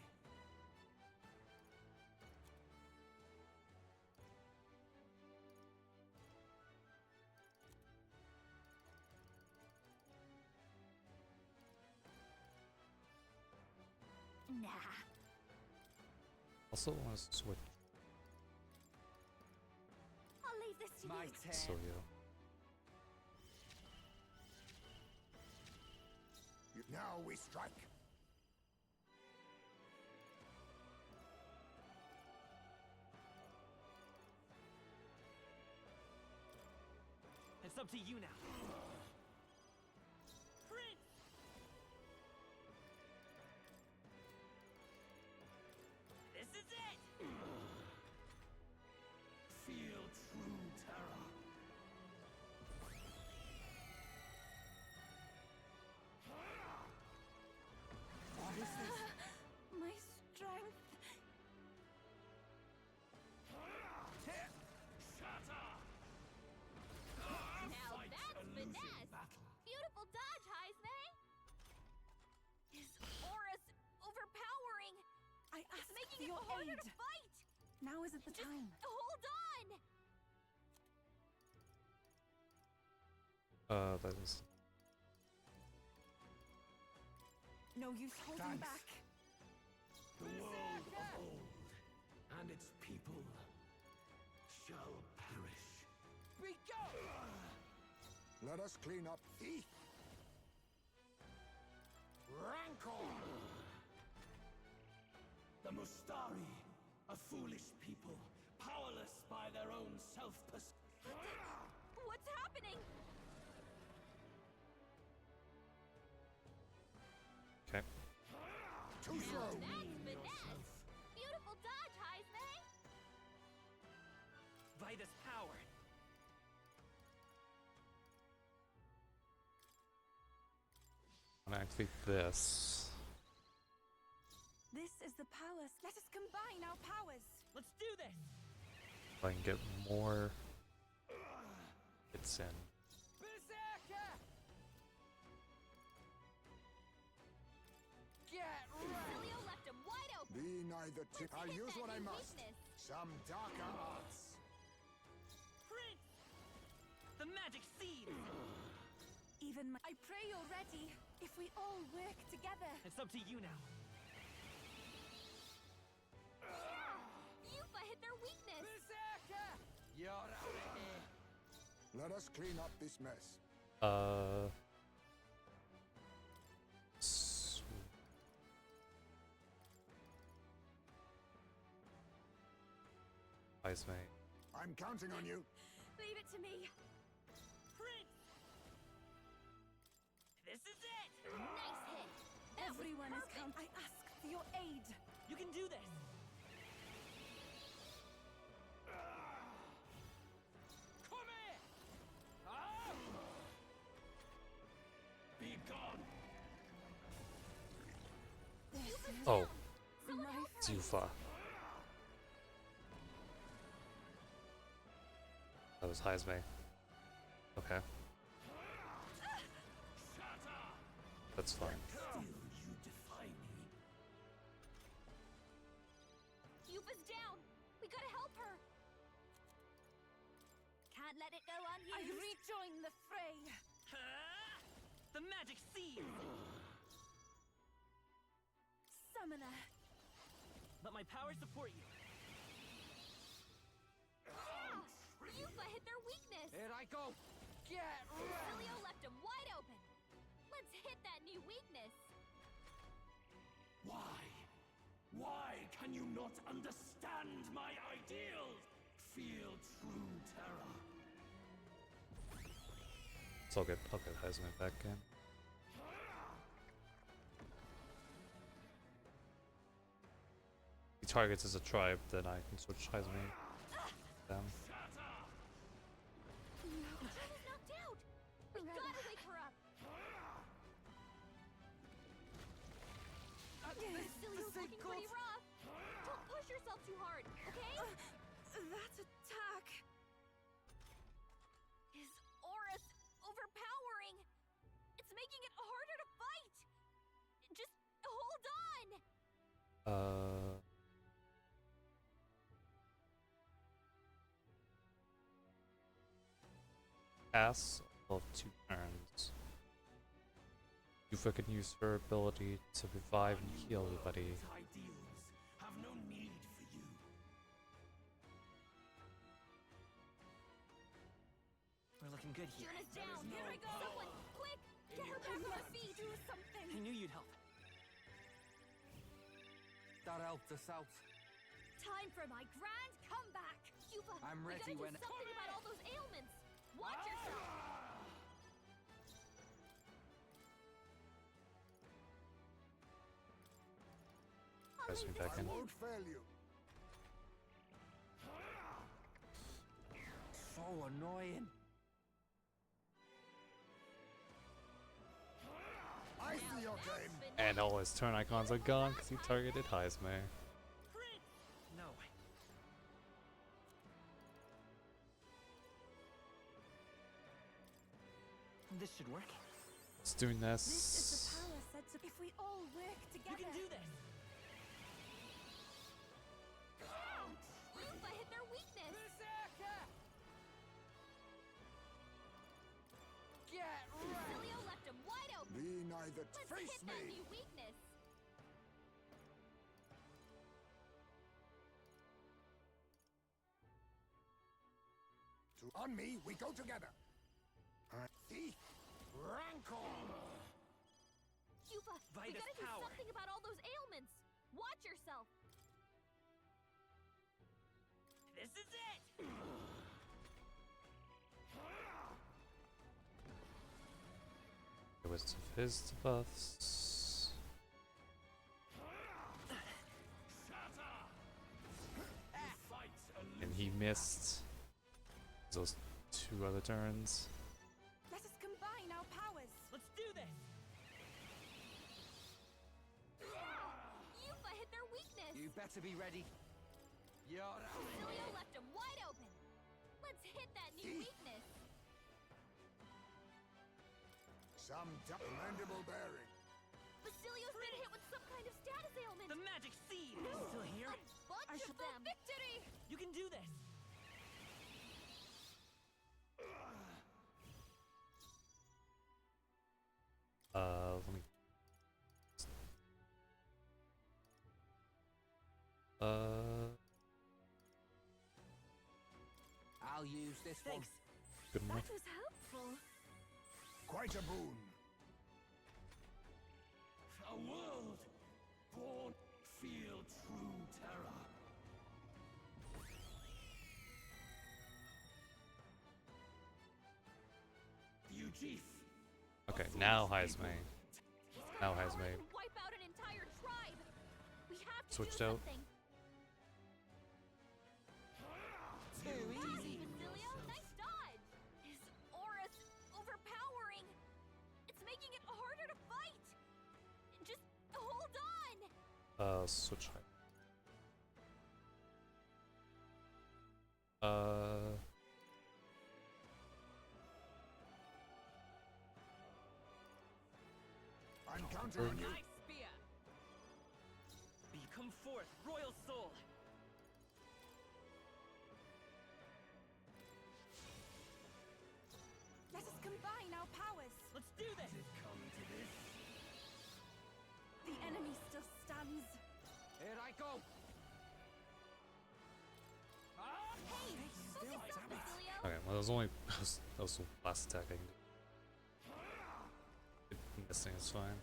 Nah. Also want to switch I'll leave this to My you. turn. Soyo. Now we strike. It's up to you now. Prince! This is it! Feel true terror. What is this? My strength. Shatter! Now Fight that's a losing finesse! battle. Beautiful dodge, Heisme! His aura's overpowering! I It's ask making for it your harder aid. to fight! Now isn't the Just time. hold on! That is. No use holding Thanks. back. The world of old and its people shall perish. We go! Let us clean up thief. Rancor! The Mustari, a foolish people, powerless by their own What's happening? Okay. Too Now slow. that's finesse! Beautiful dodge, Heisme! By this power. I'm gonna activate this. This is the palace. Let us combine our powers. Let's do this! If I can get more hits in. Berserker! Get ready! Celio left him wide open! Be neither tip. I'll Hit use that what I new must. weakness. Some darker arts. Prince! The magic seed! Even I pray you're ready. If we all work together. It's up to you now. Yufa hit their weakness! Berserker! You're out of here! Let us clean up this mess. S- Heisme. I'm counting on you. Leave it to me. Prince! This is it! Nice hit! That was Everyone is perfect. count. I ask for your aid. You can do this! Come here! Ah! Be gone! This is Oh, Someone my help her! it's Yufa. That was Heisme. Okay, Shatter! that's fine. Still you defy me. Yufa's down! We gotta help her! Can't let it go I unused! rejoin the fray. Ah! The magic seed! Summoner. Let my power support you. Yufa hit their weakness! Here I go! Get ready! Celio left him wide open! Let's hit that new weakness! Why? Why can you not understand my ideals? Feel true terror. It's all good. I'll get Heisme back in. He targets as a tribe, then I can switch Heisme. Them. Shatter! She's knocked out! We gotta wake her up! Celio's looking pretty rough! Don't push yourself too hard, okay? That attack. His aura's overpowering! It's making it harder to fight! Just hold on! Pass of 2 turns. Yufa can use her ability to revive and heal everybody. His ideals have no need for you. We're looking good here. Turn us down! Here I go! Someone, quick! Get her back on her feet! Do I something! knew you'd help. That helped us out. Time for my grand comeback! Yupa, I'm we ready gotta when- do something about all those ailments. Watch yourself. Press me back I in. won't fail you. So annoying. I see your game. And all his turn icons are gone because he targeted Heismay. No. This should work. It's doing This is this. the power said to if we all work together. You can do this. Yupa hit their weakness. Get Facilio left him wide open. Be neither Let's face hit that me. new weakness. On me, we go together. Thief, rancor. Yupa, we Vitus gotta do power. something about all those ailments. Watch yourself. This is it. It was his buffs. And he missed those two other turns. Let us combine our powers. Let's do this. Yupa hit their weakness. You better be ready. Facilio left him wide open. Let's hit that new weakness. Some commendable bearing. Facilio's been hit with some kind of status ailment. The magic seed. Still here? A bunch of them. Victory! You can do this. Let me. I'll use this one. Good enough. That was helpful. Quite a boon. A world born feel true terror. You chief. Okay, now Heismay. Now Power Heismay can wipe out an entire tribe. We have to switched do out. something. Too easy. Facilio, nice dodge. His aura's overpowering. It's making it harder to fight. Just hold on. Switch height. I'm counting on you. My spear. Come forth, royal soul. Let us combine our powers. Let's do this. Come to this. The enemy still stands. Here I go. Hey, focus up, Facilio. Okay, well, that was only that was the last attack I can do. This thing is fine.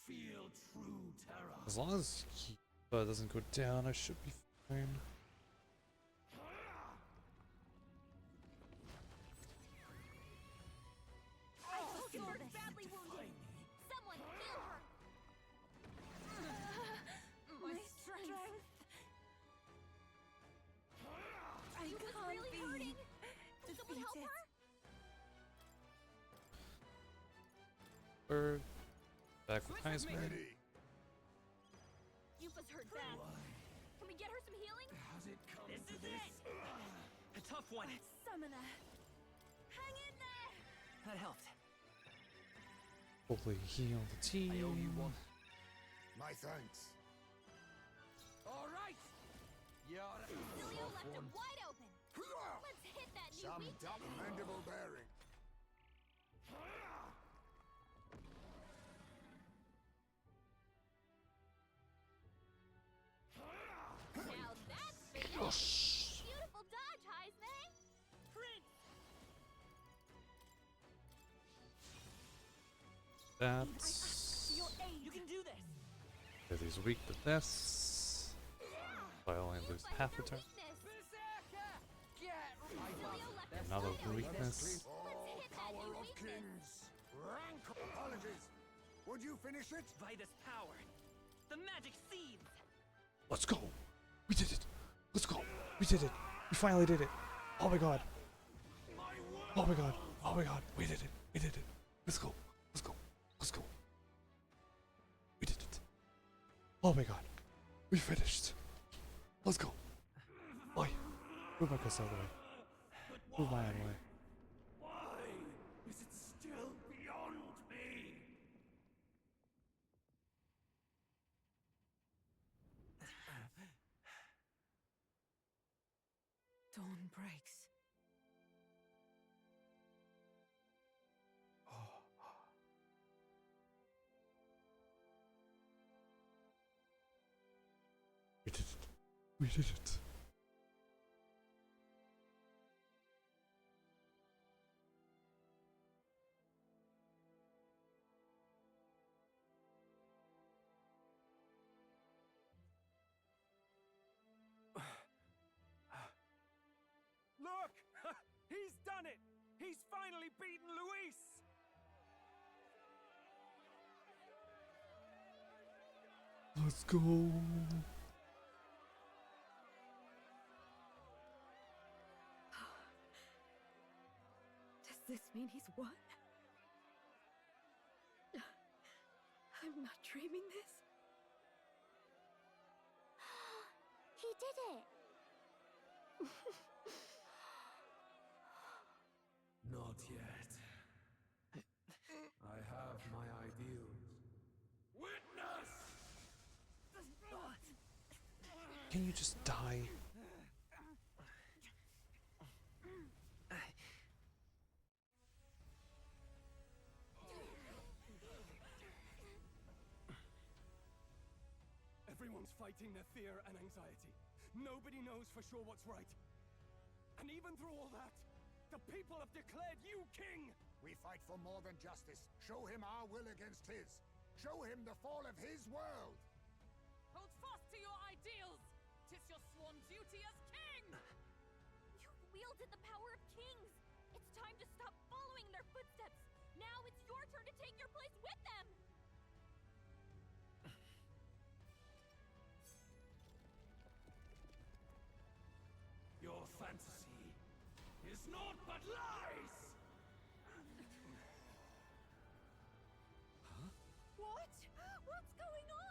Feel true terror. As long as he doesn't go down, I should be fine. I told you we're badly wounded. Someone heal her. My strength. I She was can't really be hurting. Can someone help defeated. her? Bird. Back with Switch with me. Heismay. Ready. Yupa's hurt bad. Can we get her some healing? Has it come This to is this? it. A tough one. Summoner. Hang in there. That helped. Hopefully heal the team. I owe you one. My thanks. All right. Facilio left him wide open. Let's hit that new Some weakness. commendable bearing. that. To your aid. You can do this. Lily's weak to this. So I only lose half a turn. Berserker! Get Another weakness. Power of kings. Rancor. Apologies. Would you finish it? By this power, the magic seeds. Let's go. We did it. Let's go. We did it. We finally did it. Oh my god. Oh my god. Oh my god. We did it. We did it. Let's go. Let's go. Let's go. We did it. Oh my god. We finished. Let's go. Oi. Move my cuss out of the way. Move my out of the way. Why is it still beyond me? Dawn breaks. We did it. We did it. Look! He's done it! He's finally beaten Luis! Let's go. Does this mean he's won? I'm not dreaming this. He did it! Not yet. I have my ideals. Witness! Can you just die? Everyone's fighting their fear and anxiety. Nobody knows for sure what's right. And even through all that, the people have declared you king! We fight for more than justice. Show him our will against his. Show him the fall of his world. Hold fast to your ideals. 'Tis your sworn duty as king. You've wielded the power of kings! It's time to stop following in their footsteps! Now it's your turn to take your place with them! Your fantasy is naught but lies! What? What's going on?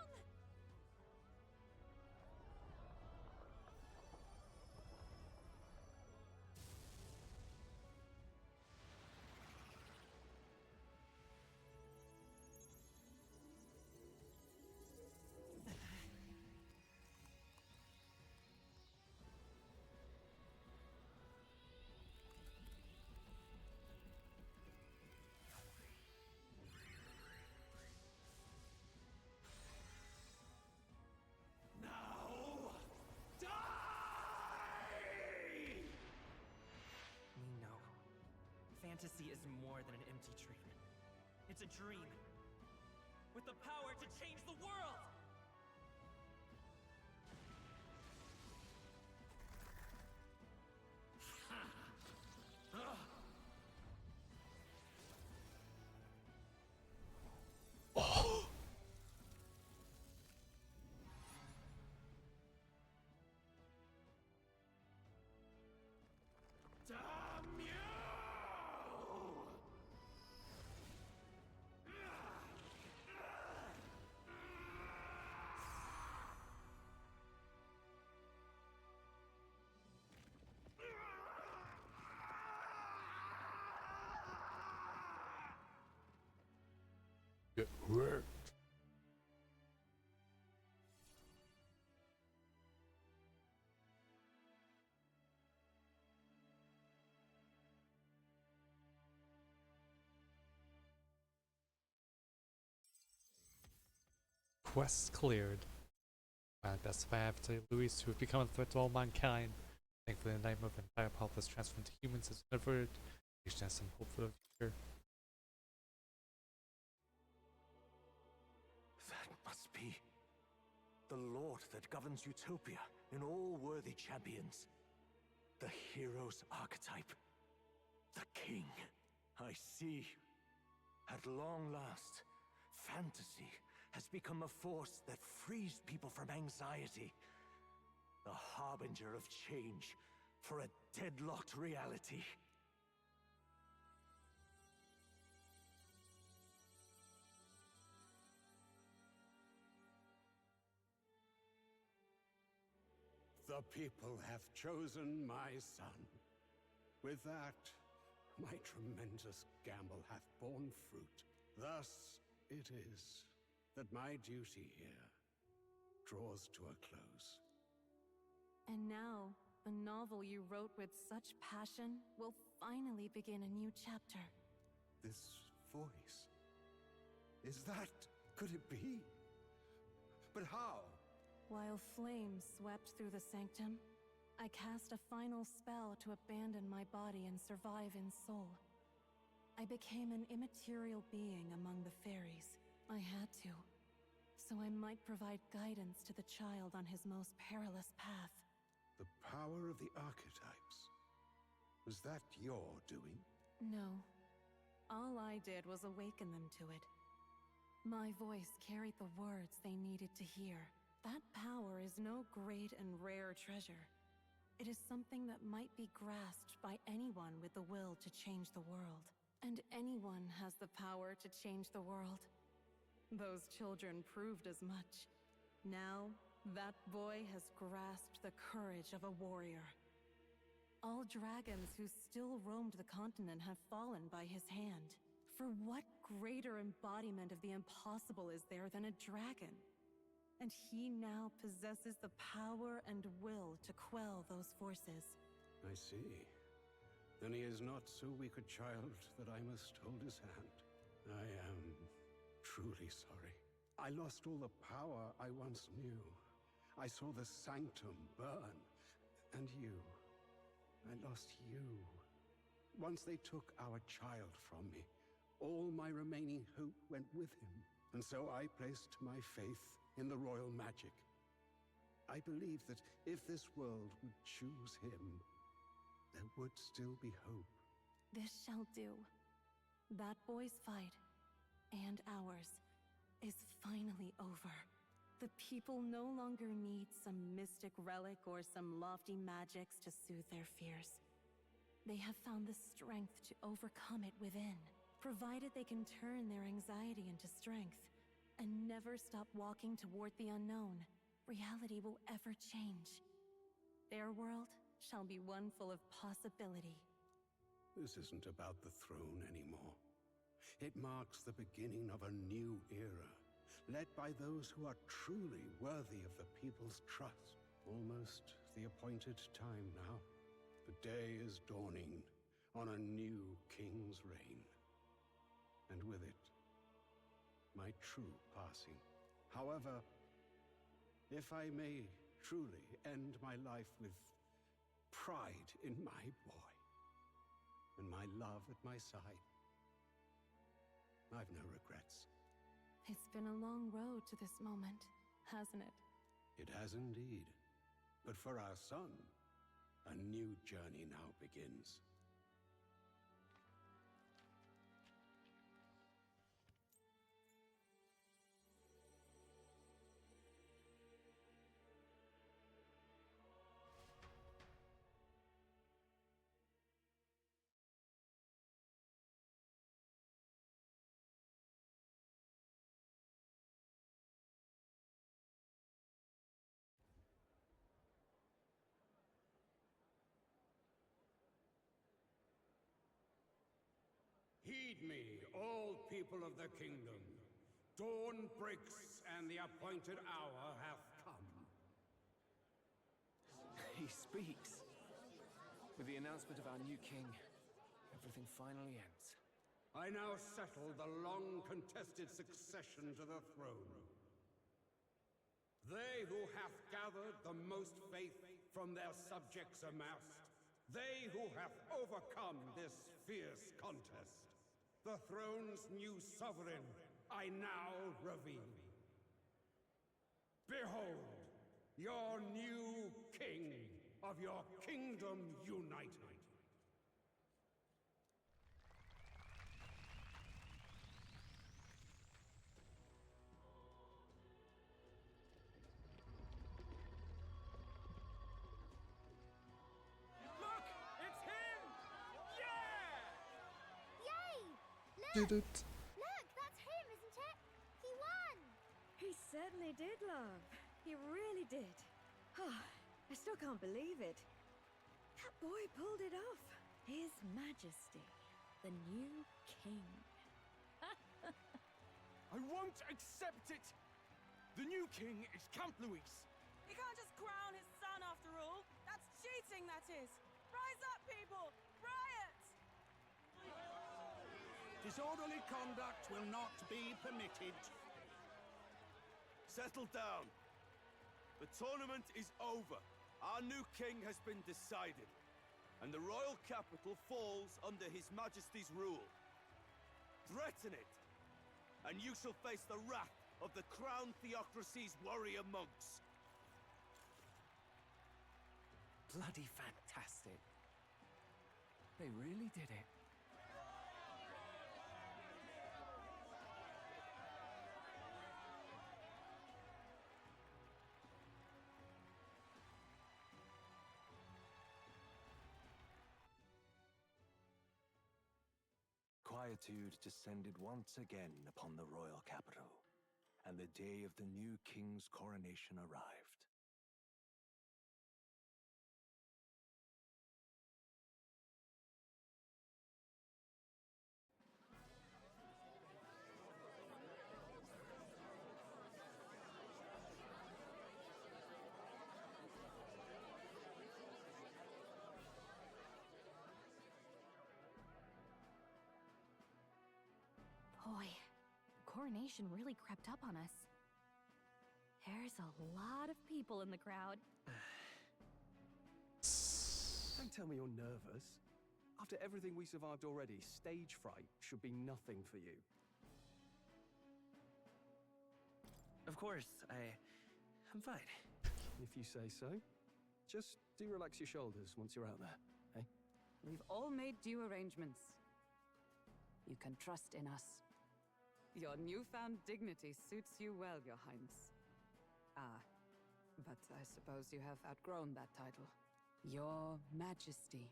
Now, die! We know. Fantasy is more than an empty dream. It's a dream with the power to change the world! Damn you! Get wrecked. Quest cleared. My best if I have to Luis, who have become a threat to all mankind. Thankfully, the nightmare of entire pulp has transformed to humans has averted. We should have some hope for the future. must be the lord that governs Utopia in all worthy champions. The hero's archetype. The king. I see. At long last, fantasy has become a force that frees people from anxiety. A harbinger of change for a deadlocked reality. The people have chosen my son. With that, my tremendous gamble hath borne fruit. Thus it is that my duty here draws to a close. And now, the novel you wrote with such passion will finally begin a new chapter. This voice... could it be? But how? While flames swept through the sanctum, I cast a final spell to abandon my body and survive in soul. I became an immaterial being among the fairies. I had to, so I might provide guidance to the child on his most perilous path. The power of the archetypes. Was that your doing? No. All I did was awaken them to it. My voice carried the words they needed to hear. That power is no great and rare treasure. It is something that might be grasped by anyone with the will to change the world. And anyone has the power to change the world. Those children proved as much. Now, that boy has grasped the courage of a warrior. All dragons who still roamed the continent have fallen by his hand. For what greater embodiment of the impossible is there than a dragon? And he now possesses the power and will to quell those forces. I see. Then he is not so weak a child that I must hold his hand. I am truly sorry. I lost all the power I once knew. I saw the sanctum burn. And you. I lost you. Once they took our child from me, all my remaining hope went with him. And so I placed my faith in the royal magic. I believe that if this world would choose him, there would still be hope. This shall do. That boy's fight, and ours, is finally over. The people no longer need some mystic relic or some lofty magics to soothe their fears. They have found the strength to overcome it within, provided they can turn their anxiety into strength and never stop walking toward the unknown. Reality will ever change. Their world shall be one full of possibility. This isn't about the throne anymore. It marks the beginning of a new era, led by those who are truly worthy of the people's trust. Almost the appointed time now. The day is dawning on a new king's reign. And with it, my true passing. However, if I may truly end my life with pride in my boy, and my love at my side, I've no regrets. It's been a long road to this moment, hasn't it? It has indeed. But for our son, a new journey now begins. Heed me, all people of the kingdom. Dawn breaks, and the appointed hour hath come. He speaks. With the announcement of our new king, everything finally ends. I now settle the long-contested succession to the throne. They who hath gathered the most faith from their subjects amassed, they who have overcome this fierce contest, the throne's new sovereign, I now reveal. Behold, your new king of your kingdom united. Look! It's him! Yeah! Yay! Did it? Look, that's him, isn't it? He won! He certainly did, love. He really did. I still can't believe it. That boy pulled it off. His Majesty, the new king. I won't accept it! The new king is Count Luis. He can't just crown his son after all. That's cheating, that is. Rise up, people! Riot! Disorderly conduct will not be permitted. Settle down. The tournament is over. Our new king has been decided, and the royal capital falls under His Majesty's rule. Threaten it, and you shall face the wrath of the Crown Theocracy's warrior monks. Bloody fantastic. They really did it. Quietude descended once again upon the royal capital, and the day of the new king's coronation arrived. Boy, the coronation really crept up on us. There's a lot of people in the crowd. Don't tell me you're nervous. After everything we survived already, stage fright should be nothing for you. Of course, I'm fine. If you say so. Just do relax your shoulders once you're out there, eh? We've all made due arrangements. You can trust in us. Your newfound dignity suits you well, Your Highness. But I suppose you have outgrown that title. Your Majesty.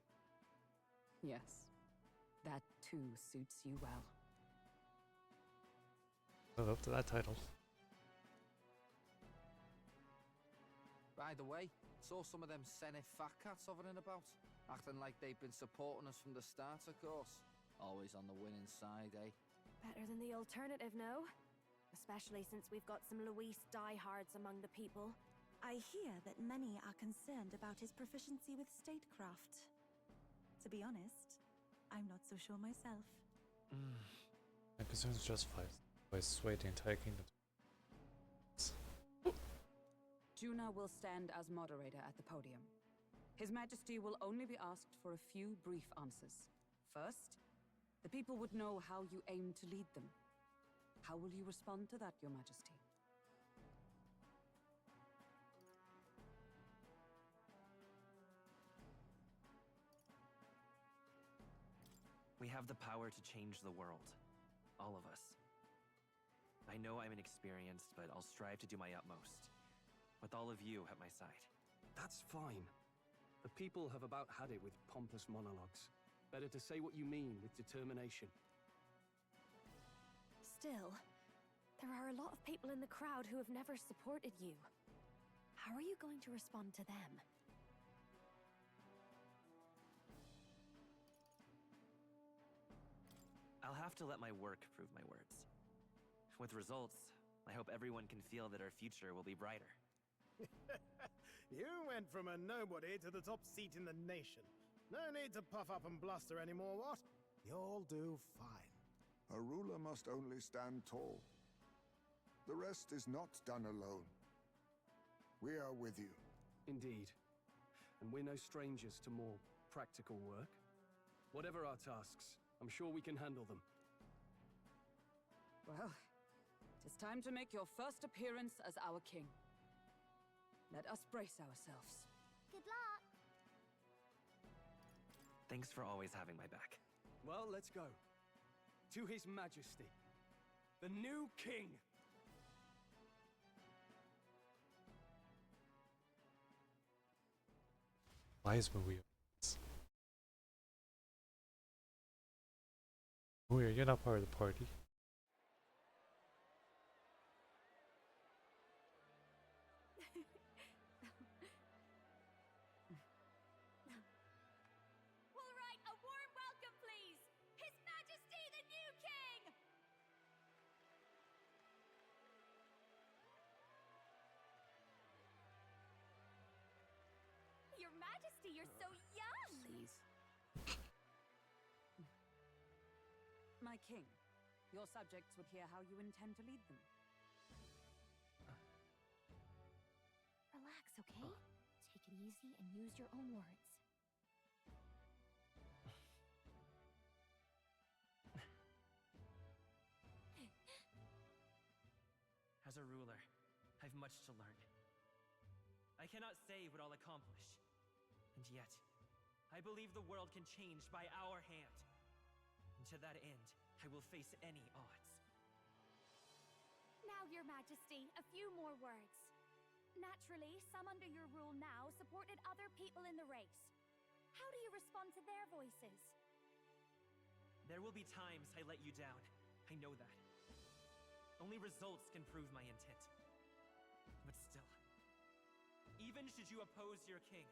Yes, that too suits you well. Live up to that title. By the way, saw some of them Senate fat cats hovering about, acting like they've been supporting us from the start, of course. Always on the winning side, eh? Better than the alternative, no? Especially since we've got some Luis diehards among the people. I hear that many are concerned about his proficiency with statecraft. To be honest, I'm not so sure myself. My concerns justified by sway the entire kingdom. Juna will stand as moderator at the podium. His Majesty will only be asked for a few brief answers. First, the people would know how you aim to lead them. How will you respond to that, Your Majesty? We have the power to change the world. All of us. I know I'm inexperienced, but I'll strive to do my utmost. With all of you at my side. That's fine. The people have about had it with pompous monologues. Better to say what you mean with determination. Still, there are a lot of people in the crowd who have never supported you. How are you going to respond to them? I'll have to let my work prove my words. With results, I hope everyone can feel that our future will be brighter. You went from a nobody to the top seat in the nation. No need to puff up and bluster anymore, what? You'll do fine. A ruler must only stand tall. The rest is not done alone. We are with you. Indeed. And we're no strangers to more practical work. Whatever our tasks, I'm sure we can handle them. Well, it is time to make your first appearance as our king. Let us brace ourselves. Good luck. Thanks for always having my back. Well, let's go. To His Majesty, the new king. Why is Maria? Maria, you're not part of the party. All right, a warm welcome, please. His Majesty, the new king. Your Majesty, you're so young. Please. My king, your subjects would hear how you intend to lead them. Relax, okay? Take it easy and use your own words. As a ruler, I've much to learn. I cannot say what I'll accomplish. And yet, I believe the world can change by our hand. And to that end, I will face any odds. Now, Your Majesty, a few more words. Naturally, some under your rule now supported other people in the race. How do you respond to their voices? There will be times I let you down. I know that. Only results can prove my intent. But still, even should you oppose your king,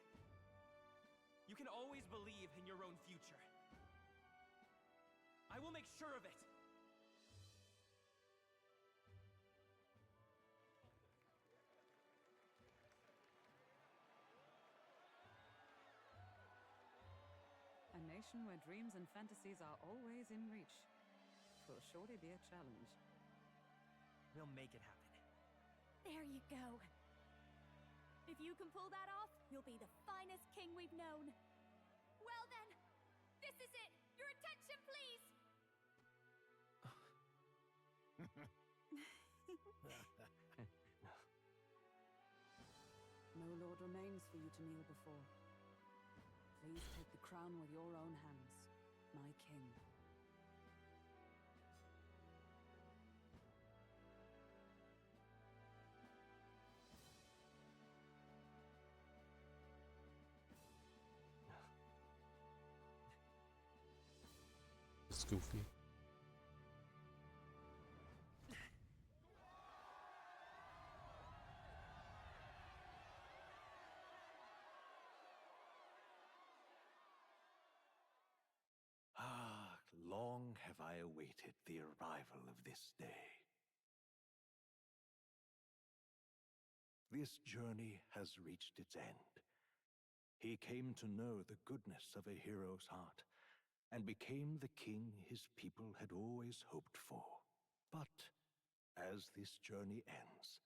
you can always believe in your own future. I will make sure of it. A nation where dreams and fantasies are always in reach. Will surely be a challenge. We'll make it happen. There you go. If you can pull that off, you'll be the finest king we've known. Well then, this is it. Your attention, please. No lord remains for you to kneel before. Please take the crown with your own hands, my king. It's goofy. Ah, long have I awaited the arrival of this day. This journey has reached its end. He came to know the goodness of a hero's heart, and became the king his people had always hoped for. But as this journey ends,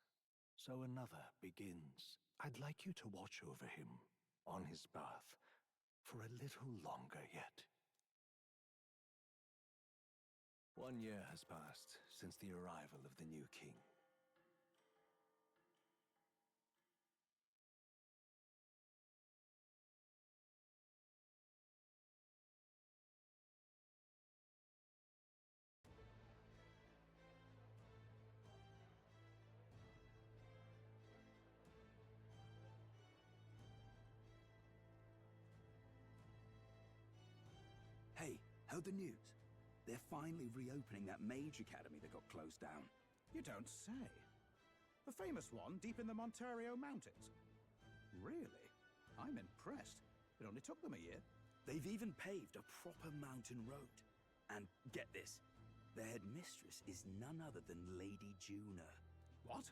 so another begins. I'd like you to watch over him on his path for a little longer yet. 1 year has passed since the arrival of the new king. Hey, heard the news? They're finally reopening that mage academy that got closed down. You don't say. The famous one deep in the Montario Mountains. Really? I'm impressed. It only took them a year. They've even paved a proper mountain road. And get this, their headmistress is none other than Lady Juna. What?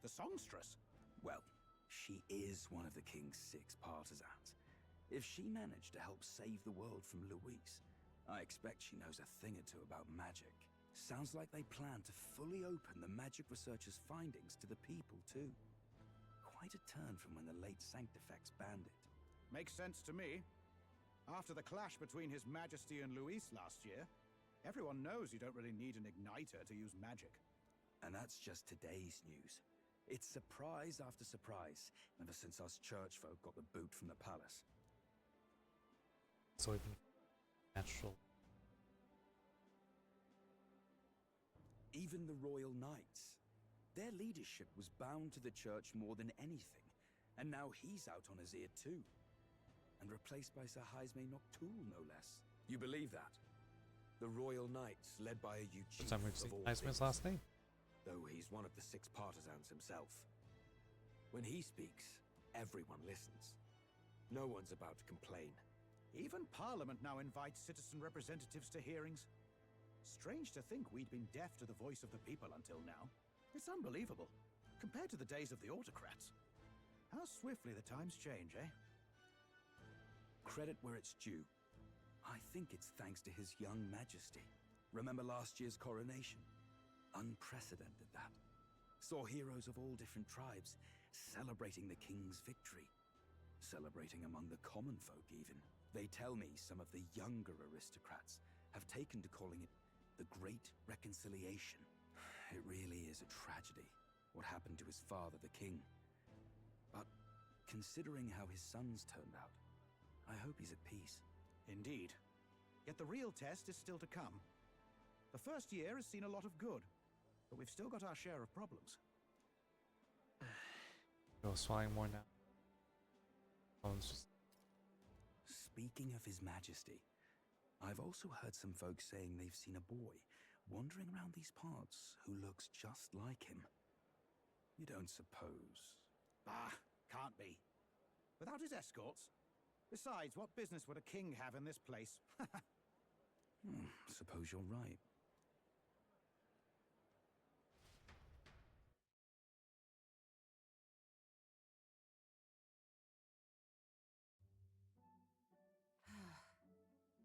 The songstress? Well, she is one of the king's 6 partisans. If she managed to help save the world from Luis, I expect she knows a thing or two about magic. Sounds like they plan to fully open the magic researchers' findings to the people, too. Quite a turn from when the late Sanctifex banned it. Makes sense to me. After the clash between His Majesty and Luis last year, everyone knows you don't really need an igniter to use magic. And that's just today's news. It's surprise after surprise, ever since us church folk got the boot from the palace. So even natural. Even the royal knights. Their leadership was bound to the church more than anything, and now he's out on his ear too. And replaced by Sir Haisme Noctul, no less. You believe that? The royal knights, led by a Eugene For some reason, of all Haisme's things, last name. though he's one of the 6 partisans himself. When he speaks, everyone listens. No one's about to complain. Even Parliament now invites citizen representatives to hearings. Strange to think we'd been deaf to the voice of the people until now. It's unbelievable, compared to the days of the autocrats. How swiftly the times change, eh? Credit where it's due. I think it's thanks to His young Majesty. Remember last year's coronation? Unprecedented, that. Saw heroes of all different tribes celebrating the king's victory. Celebrating among the common folk, even. They tell me some of the younger aristocrats have taken to calling it the Great Reconciliation. It really is a tragedy, what happened to his father, the king. But considering how his sons turned out, I hope he's at peace. Indeed. Yet the real test is still to come. The first year has seen a lot of good, but we've still got our share of problems. Go swallowing more now. Just... Speaking of His Majesty, I've also heard some folks saying they've seen a boy wandering around these parts who looks just like him. You don't suppose? Ah, can't be. Without his escorts? Besides, what business would a king have in this place? Suppose you're right.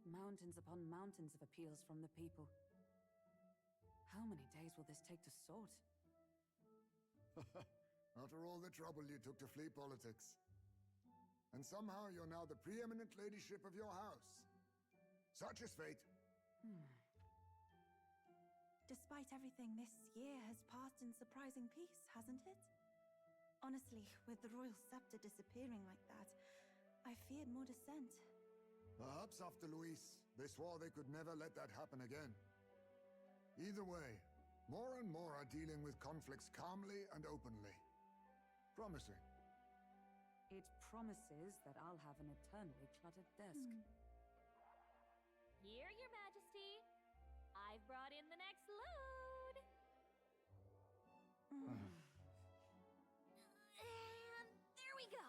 Mountains upon mountains of appeals from the people. How many days will this take to sort? After all the trouble you took to flee politics. And somehow you're now the preeminent ladyship of your house. Such is fate. Despite everything, this year has passed in surprising peace, hasn't it? Honestly, with the royal scepter disappearing like that, I feared more dissent. Perhaps after Luis, they swore they could never let that happen again. Either way, more and more are dealing with conflicts calmly and openly. Promising. It promises that I'll have an eternally cluttered desk. Here, Your Majesty. I've brought in the next load. And there we go.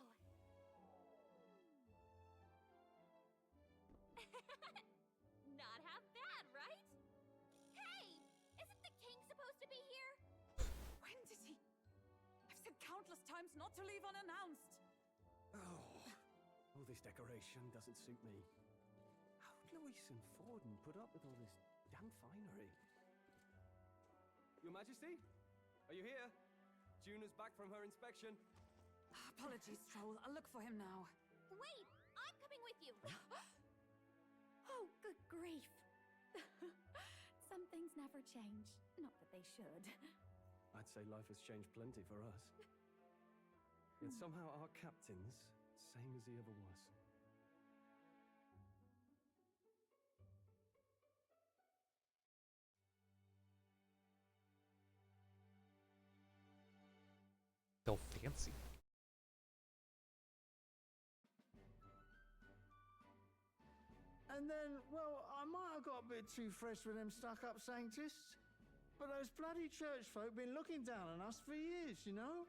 Not half bad, right? Hey! Isn't the king supposed to be here? When did he? I've said countless times not to leave unannounced. Oh, all this decoration doesn't suit me. How'd Louise and Forden put up with all this damn finery? Your Majesty? Are you here? Juna's back from her inspection. Apologies, Troll. I'll look for him now. Wait! I'm coming with you! Oh, good grief. Some things never change. Not that they should. I'd say life has changed plenty for us. Yet somehow our captain's same as he ever was. Still fancy. And then, well, I might have got a bit too fresh with them stuck-up sanctists, but those bloody church folk been looking down on us for years, you know?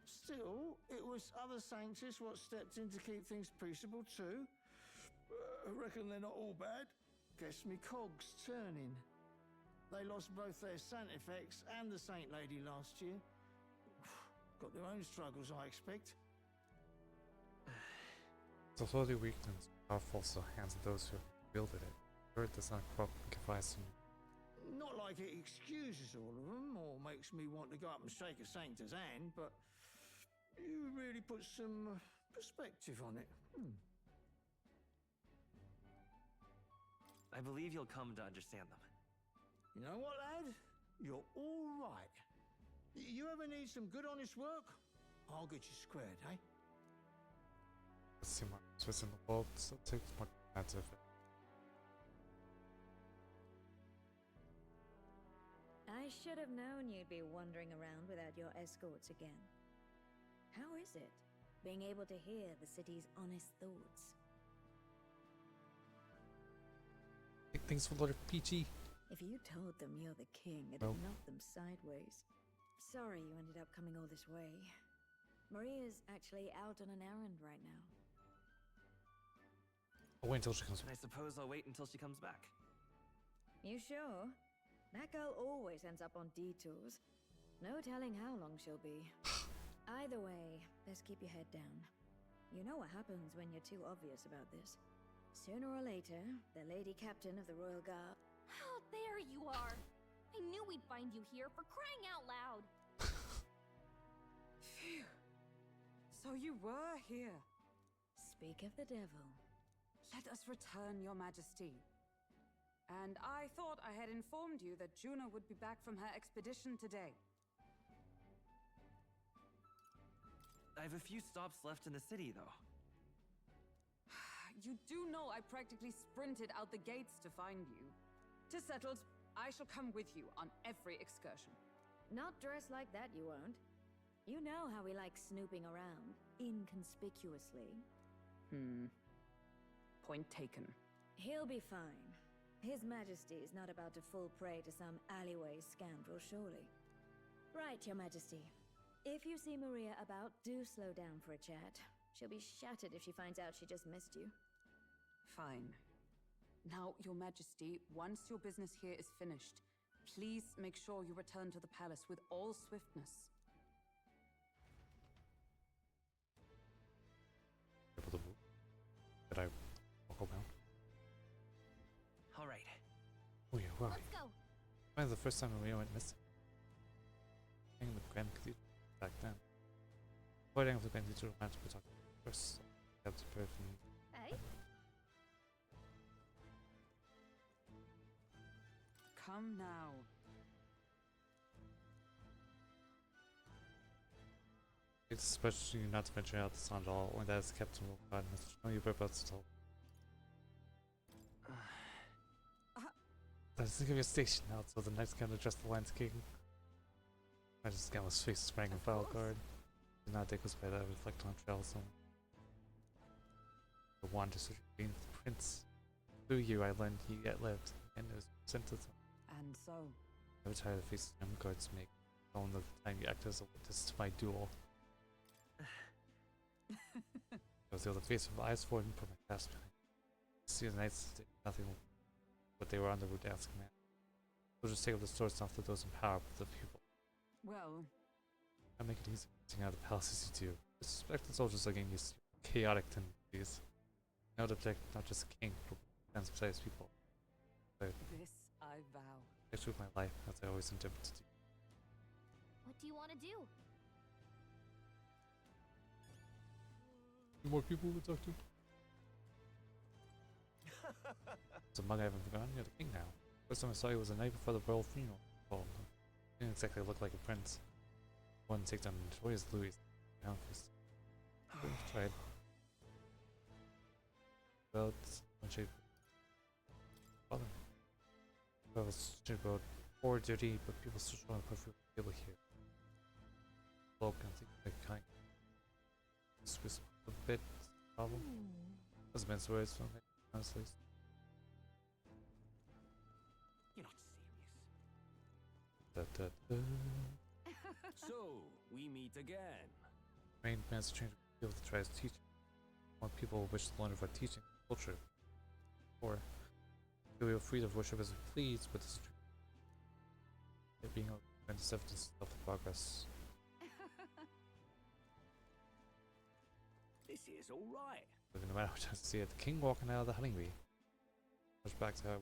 Still, it was other sanctists what stepped in to keep things peaceable too. I reckon they're not all bad. Guess me cogs turning. They lost both their Sant effects and the Saint Lady last year. Got their own struggles, I expect. The floaty weakness powerful to the hands of those who wielded it. Sure, it does not corrupt and confide some. Not like it excuses all of them or makes me want to go up and shake a sanctor's hand, but you really put some perspective on it. I believe you'll come to understand them. You know what, lad? You're all right. You ever need some good honest work? I'll get you squared, eh? Let's see more Swiss in the world, so it takes more expensive. I should have known you'd be wandering around without your escorts again. How is it, being able to hear the city's honest thoughts? Thanks for Lord Peachy. If you told them you're the king, it'd Nope. knock them sideways. Sorry you ended up coming all this way. Maria's actually out on an errand right now. I'll wait until she comes And I suppose I'll wait until she comes back. You sure? That girl always ends up on detours. No telling how long she'll be. Either way, best keep your head down. You know what happens when you're too obvious about this. Sooner or later, the Lady Captain of the Royal Guard... Oh, there you are! I knew we'd find you here, for crying out loud! Phew. So you were here. Speak of the devil. Let us return, Your Majesty. And I thought I had informed you that Juno would be back from her expedition today. I have a few stops left in the city, though. You do know I practically sprinted out the gates to find you. 'Tis settled. I shall come with you on every excursion. Not dressed like that, you won't. You know how we like snooping around, inconspicuously. Point taken. He'll be fine. His Majesty is not about to fall prey to some alleyway scoundrel, surely. Right, Your Majesty. If you see Maria about, do slow down for a chat. She'll be shattered if she finds out she just missed you. Fine. Now, Your Majesty, once your business here is finished, please make sure you return to the palace with all swiftness. able to move. Did I walk around? All right. Oh yeah, wow. Let's go! That was the first time Maria went missing. Hanging with Grand Cathedral back then. Avoiding the Grand Cathedral match we talked about first. That's a person. Hey? Come now. It's especially not to venture out the sun at all, when that is Captain Wilcott and Mr. Snowy Purpose to tell. Let's think of your station now, so the next can address the Lion's King. I just got his face sprang in file guard. Do not take us by that, reflect on travel zone. The wand to being the prince. Through you I learned he yet lived, and was sent to them. And so? Never tired of the faces them guards make, knowing the time you act as a witness to my duel. I was the other face of eyes forward and put my past behind. See the knights did nothing but they were on the route to ask command. We'll just take up the swords off to those in power but the people. Well, I make it easy getting out of the palaces you do. Respect the soldiers are getting used to chaotic tendencies. Now to protect not just the king, but sensitized people. I this I vow. with my life as I always intended to do. What do you want to do? More people to talk to. It's a mug I haven't forgotten. You're the king now. First time I saw you was the night before the royal funeral. Well, you didn't exactly look like a prince. One take down notorious Louis. Down fist. Tried. About one shape. Father. I was about poor, dirty, but people still trying to perfect people here. Bloke and think like kind. This was a bit problem. Those men's words, honestly. You're not serious. So, we meet again. Main man's change of field that tries teaching. More people wish to learn about teaching culture. Or we are free to worship as we please, but this is it being a tremendous evidence of the progress. This is all right. Looking around, I see it. The king walking out of the honeybee. Goes back to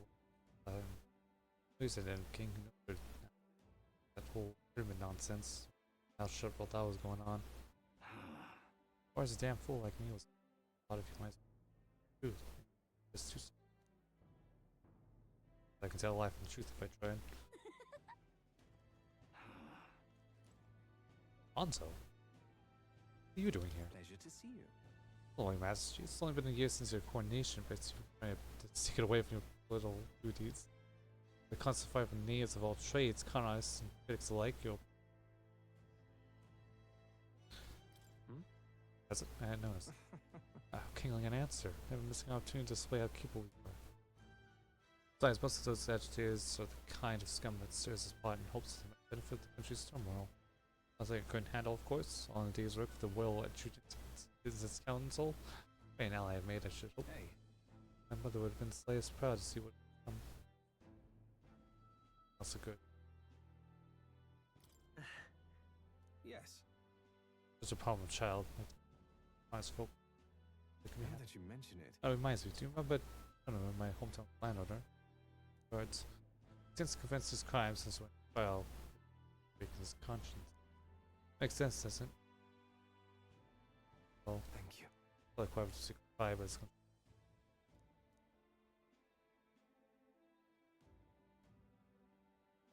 who said that king that whole pyramid nonsense. How shut what that was going on. Or is a damn fool like me was a lot of you might truth. It's too I can tell a lie from the truth if I tried. Alonso? What are you doing here? Pleasure to see you. Hello, Your Majesty. It's only been a year since your coronation, but you've been trying to take it away from your political duties. The constant fight for the needs of all trades, colonists, and critics alike, you'll... Has it? I hadn't noticed. King like an answer. Never missing an opportunity to display how capable we are. Besides, most of those agitators are the kind of scum that stirs his pot and hopes to benefit the country's turmoil. Nothing I couldn't handle, of course. All in a day's work with the will adjutant business council. An ally I've made, I should hope. Hey. My mother would have been slightest proud to see what also good. Yes. There's a problem, child. Nice folk. Now that you mention it. Oh, it reminds me. Do you remember? I don't know, my hometown landowner. Birds. Since confessed his crimes since when trial breaking his conscience. Makes sense, doesn't it? Well, thank you. Like why would you secret fire, but it's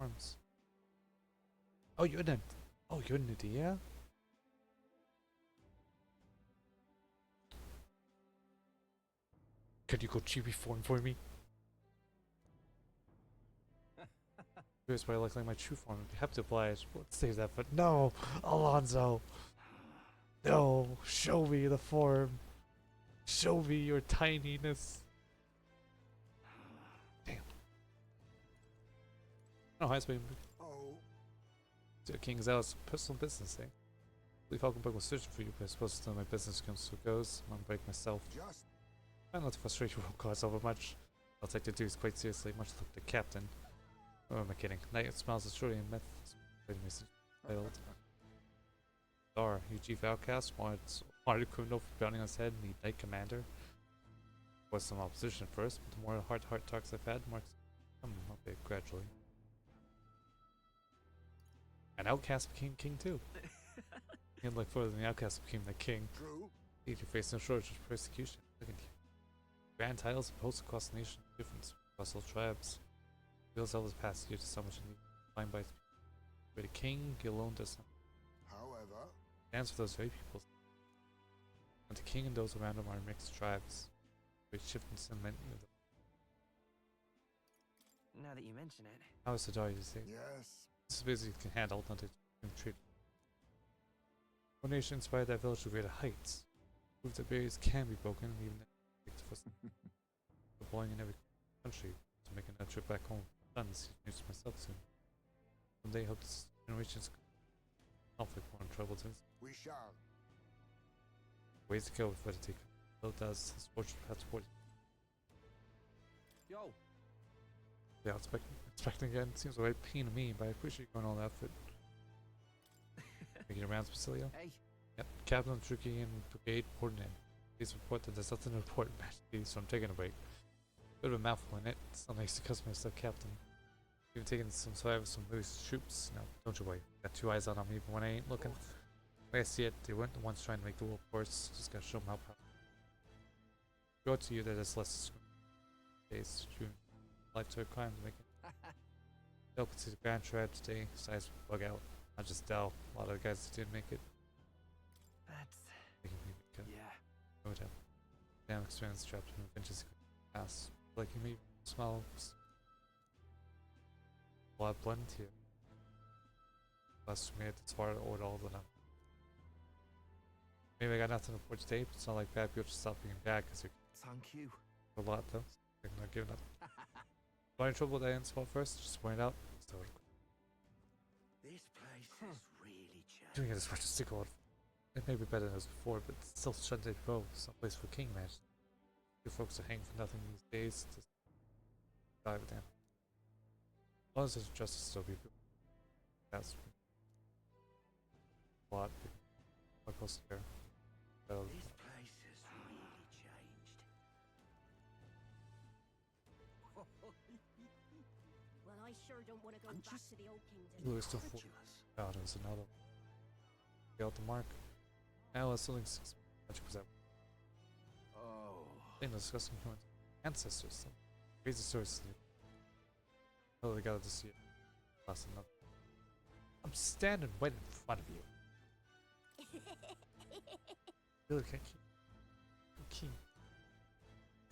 arms. Oh, you're in. Oh, you're in Nadia? Could you go GB form for me? Here's what I look like my true form. You have to oblige. Let's save that, but no! Alonso! No! Show me the form! Show me your tininess! Damn. Oh, hi, Spain. Oh. The King's out. It's personal business, eh? I believe Falkenberg was searching for you, but I suppose it's none of my business comes so it goes. I'm gonna break myself. Just. Try not to frustrate your cause over much. I'll take the duties quite seriously, much like the captain. Or am I kidding? Knight smiles at Shorty and meth. Failed. Dar, you chief outcast, wanted a criminal for bounding on his head, need knight commander. Was some opposition at first, but the more heart talks I've had, more come a bit gradually. An outcast became king too. And like further than the outcast became the king. True. You face no shortage of persecution. Look at you. Grand titles imposed across the nation, different across all tribes. Feels all this past year to so much need find by but a king, he alone does not. However, stands for those very people. And the king and those around him are mixed tribes. Great shift in sentiment. Now that you mention it. How is Sadar, you say? Yes. This is busy can handle, not to treat. One nation inspired that village to greater heights. Proved that barriers can be broken, even if deploying in every country to make a trip back home. Sons, news to myself soon. Someday, hope this generation's conflict more untroubled. We shall. Ways to go with what it takes. Bill does his fortune path toward Yo. Yeah, expecting again. Seems a right pain to me, but I appreciate you going all that effort. Making around Basilio? Hey. Yep. Captain Tricky and Brigade reporting in. Please report that there's nothing to report, Majesty, so I'm taking a break. Bit of a mouthful in it. It's not nice to customer stuff, Captain. Even taking some survivors, some loose troops. No, don't you worry. Got two eyes on them even when I ain't looking. The way I see it, they weren't the ones trying to make the world worse. Just gotta show them how powerful. Go to you that is less days to life to a crime to make it. They'll consider grand tragedy, size bug out. Not just Dell. A lot of the guys that didn't make it. That's... Yeah. No doubt. Damn experience trapped in adventures past. Like you may smell blood blend here. Plus we made it far to order all of them. Maybe I got nothing to report today, but it's not like bad people just stop being bad because you're thank you. A lot though. I'm not giving up. Am I in trouble with that spot first? Just point it out. So This place is really changed. doing it as much as stick on. It may be better than it was before, but it's still Sunday Pro. It's not a place for king match. You folks are hanging for nothing these days. Just dive down. As long as there's justice, still be good. That's a lot. Quite close to here. This place has really changed. Well, I sure don't want to go back to the old kingdom. Louis still 4. God, there's another. Failed the mark. Now it's something 6 magic was that. Oh. Thing discussing human ancestors. Crazy stories. Totally got to see it. Last enough. I'm standing right in front of you. Really can't keep. King.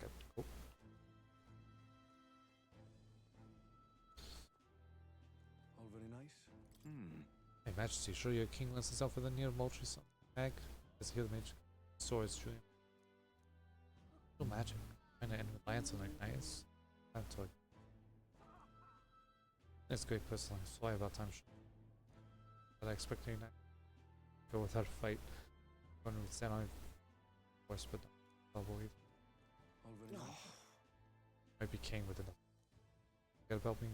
Okay, cool. All very nice. Hey, Majesty, sure your king lets himself with a near multi mag? Does he hear the mage swords, Julian? Still magic. Trying to end an alliance on like nice. I'm told. It's great personally. Sorry about time. But I expect you not to go without a fight. Going to stand on force, but I'll believe. All very nice. Might be king with enough. Get about me.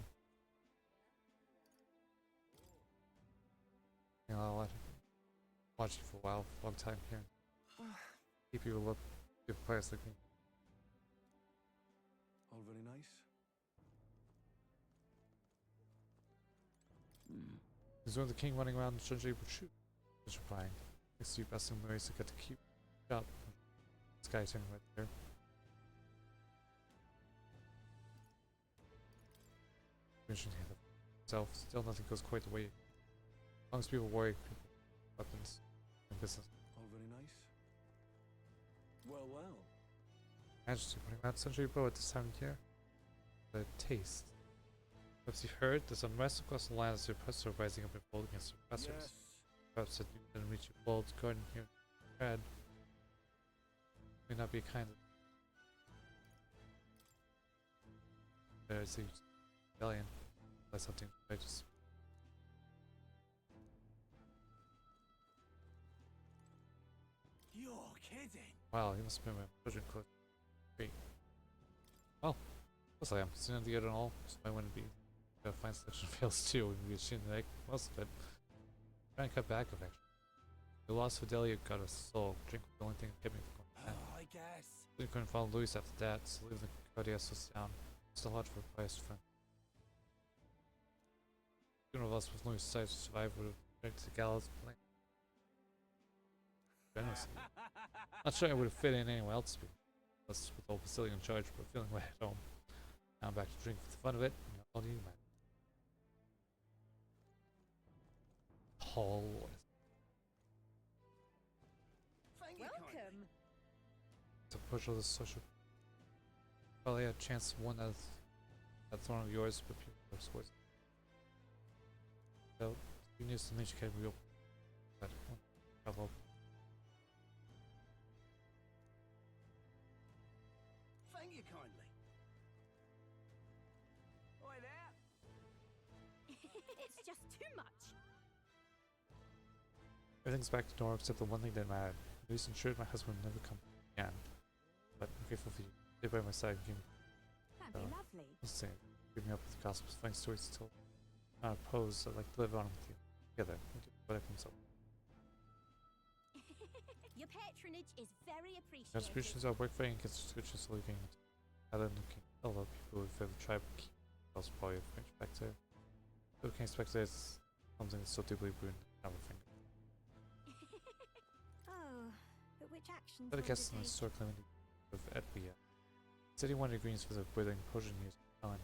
You know, I'll watch you for a while, long time here. Keep you up, give players like me. All very nice. Is one of the king running around Shunji would shoot? He's replying. Next to you, best in ways to get to keep up. This guy turning right there. Mission himself. Still nothing goes quite the way. As long as people worry, people, weapons, and business. All very nice. Well, well. Majesty, putting that century bow at this time of year. The taste. Perhaps you've heard there's unrest across the land as your oppressors are rising up in revolt against the oppressors. Yes. Perhaps that you didn't reach your bold garden here in Brad. May not be kind of. There's a rebellion. By something righteous. You're kidding. Wow, he must have been my children close. Great. Well, of course I am. It's the end of the year and all, so I wouldn't be. Gotta find selection fails too. We can get like most of it. Trying to cut back eventually. The lost Fidelia got a soul. Drink was the only thing that kept me from going back. I guess. We couldn't follow Luis after that, so leave the Codiasos down. Still hard for a biased friend. One of us with Luis' side to survive would have tried to gallows plan. Generously. Not sure I would have fit in anywhere else with the whole facility in charge, but feeling right at home. Now I'm back to drink for the fun of it. All you, man. Paul. Welcome. To push all this social. Probably had a chance to win that throne of yours, but people are scores. So, you need to make sure we open that one. Bravo. Thank you kindly. Oi there! It's just too much. Everything's back to normal except the one thing that mattered. Luis ensured my husband would never come again. But I'm grateful for you. Stay by my side and give me. That'd be lovely. Let's see. Give me up with the gossip, funny stories to tell. Not opposed, I'd like to live on with you. Together. Whatever comes up. Your patronage is very appreciated. Contributions are work fighting against restrictions living other than looking. Although people with the tribe keep also probably back to. So we can expect there's something that's so deeply ruined. Have a finger. Oh, but which actions But I will guess you in the take? circling of Edbia. Said he wanted greens for the withering potion use. Oh, and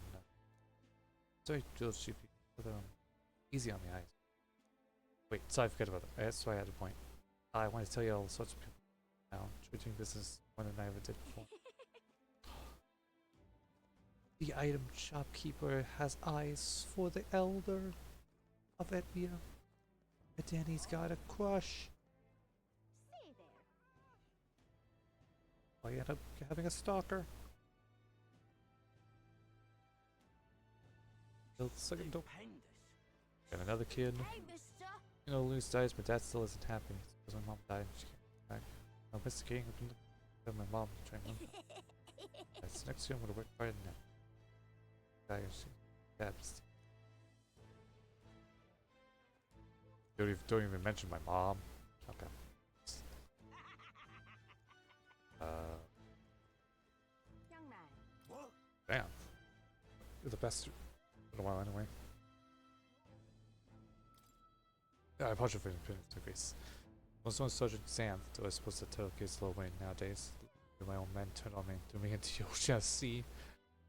sorry, Jill Sheepy. Easy on the eyes. Wait, sorry, I forgot about that. That's why I had a point. I want to tell you all sorts of people now. Treating business more than I ever did before. The item shopkeeper has eyes for the elder of Edbia. And Danny's got a crush. Say there. I end up having a stalker. Second dope. Got another kid. Hey, mister! You know, Luis dies, but Dad still isn't happy. Because my mom died and she can't come back. Now, Mr. King, I've been looking at my mom trying to. That's next year I'm gonna work harder than that. Don't even mention my mom. Okay. Young man. What? Damn. You're the best in a while anyway. I apologize for the grace. Most one Sergeant Sam, though I suppose the turtle gets low weight nowadays. My own men turned on me, threw me into the ocean at sea.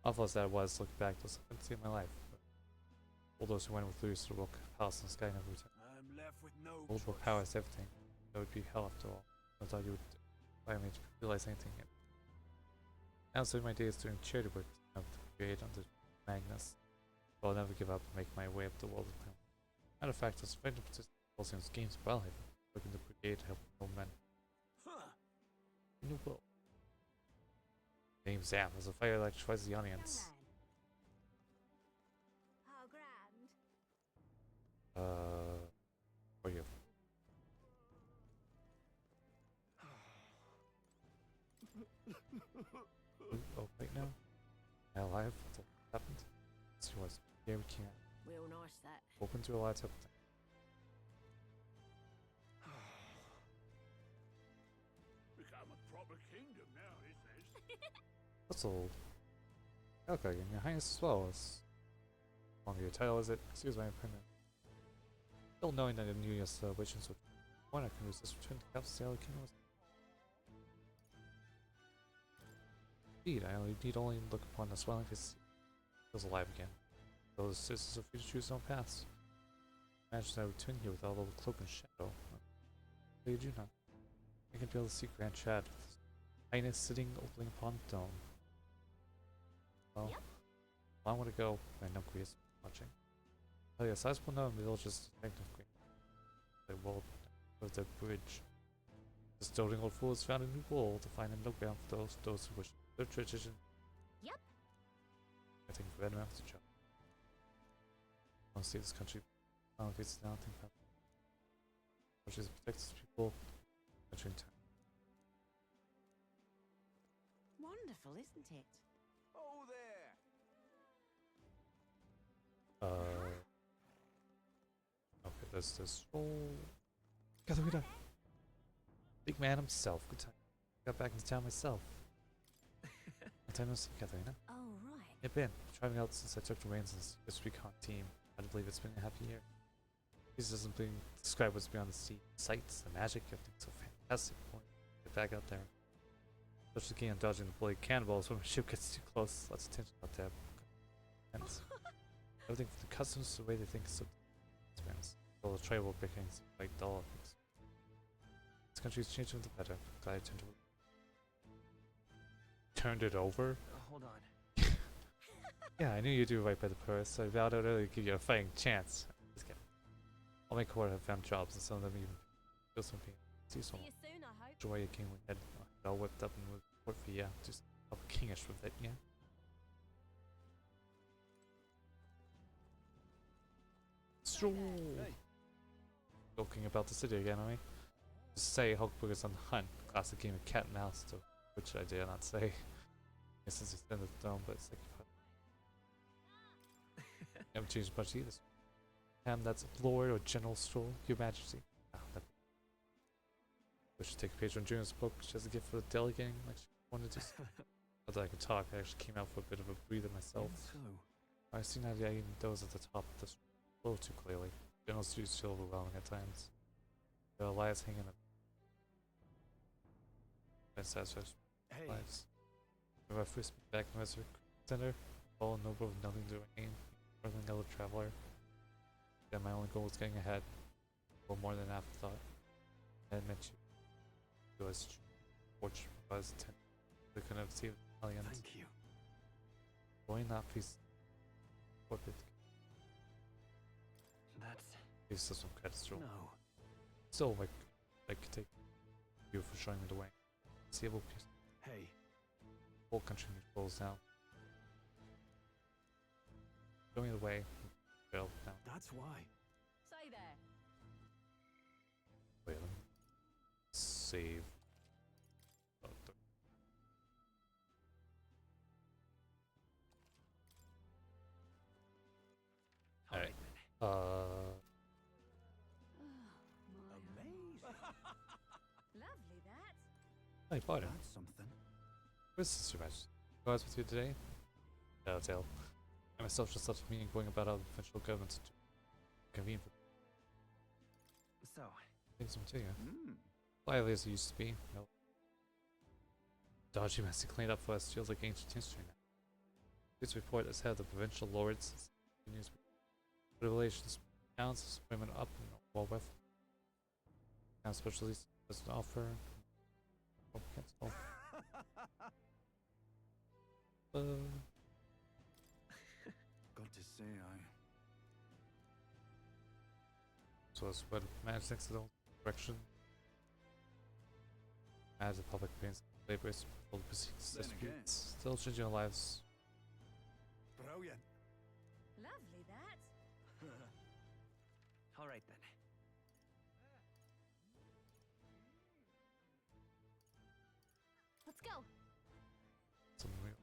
Awful as that was, looking back, those I couldn't see in my life. But all those who went with Luis to the Rock Palace in the sky never returned. I'm left with no Old Rock Power is everything. That would be hell after all. I thought you would allow me to realize anything yet. Now spend my days doing charity work to create under Magnus. But I'll never give up and make my way up the world of him. Matter of fact, I was afraid to participate in Colosseum's games as well, working the brigade to help old men. In the world. Name's Zam, as a fire electrifies the audience. How grand. For you. Oh, wait, no. Am I alive? What happened? She was. Yeah, we can't. Real nice that. Open to a lot of Become a proper kingdom now, he says. That's old. Okay, and your highness as well as longer your title is it? Excuse my opinion. Still knowing that the New Year's celebrations would one I can resist return to capital Sailor King was. Indeed, I need only look upon the swelling face feels alive again. Those citizens are free to choose their own paths. Imagine I return here with all the cloak and shadow. But you do not. I can be able to see Grand Chad with his highness sitting opening upon the throne. Well, I want to go. I know Greece is watching. Oh yes, I will know villages detective Green. They will of the bridge. This doting old fool has found a new wall to find a no ground for those who wish their tradition. Yep. I think for anyone to job. I want to see this country faces down think about which is protects its people country in time. Wonderful, isn't it? Oh there! Okay, there's this whole Katharina. Big man himself. Good time. Got back into town myself. Long time no see, Katharina. Oh, right. It's been trying out since I took the reins of this recon team. I don't believe it's been a happy year. This doesn't describe what's beyond the sea. Sights, the magic, everything's so fantastic. Get back out there. Especially keen on dodging the bloody cannonballs when my ship gets too close. Lots of tension out there. And everything from the customs to the way they think is so expensive. All the tribal bickering seems quite dull. This country's changing for the better. Glad I turned it over. Hold on. Yeah, I knew you'd do right by the purse, so I vowed I'd really give you a fighting chance. Just kidding. I'll make sure I have found jobs, and some of them even feel some pain. See you soon. See you soon, I hope. Joy a king with head all whipped up and with work for you. Just up kingish with it, yeah. Stroll. Talking about the city again, are we? Just say Hulkburger's on the hunt. Classic game of cat and mouse, to which I dare not say. Since he's been at the dome, but it's like haven't changed much either. That's Lord or General Stroll, Your Majesty. We should take a page from June's book. She has a gift for delegating, like she wanted to. Although I could talk, I actually came out for a bit of a breather myself. I've seen that even those at the top of this a little too clearly. General's views feel overwhelming at times. The Elias hanging up. Hey. Lives. When I first met back in the center, all noble with nothing to aim. Struggling elder traveler. Then my only goal was getting ahead. Well, more than afterthought. I had met you. It was fortunate was 10. They couldn't have seen Italians. Thank you. Why not please? What did That's. please some credit stroll? No. So I could take you for showing me the way. Seeable piece. Hey. Whole country rolls down. Show me the way. Trail down. That's why. Say there. Wait, let me save. Alright. Amazing. Lovely that. Hey, pardon. That's something. Where's Sister Majesty? Who was with you today? Telltale. I myself just left a meeting going about how the provincial government to convene for So, things to you. Lively as it used to be. No. Dodgy mess to clean up for us feels like ancient history now. This report has had the provincial lords the relations counts women up and well with. Now specialty doesn't offer. Oh, cancel. Got to say, So it's what manage accidental correction. As a public pains labors will disputes. Still changing our lives. Brilliant. Lovely, that. All right then. Let's go. Some real.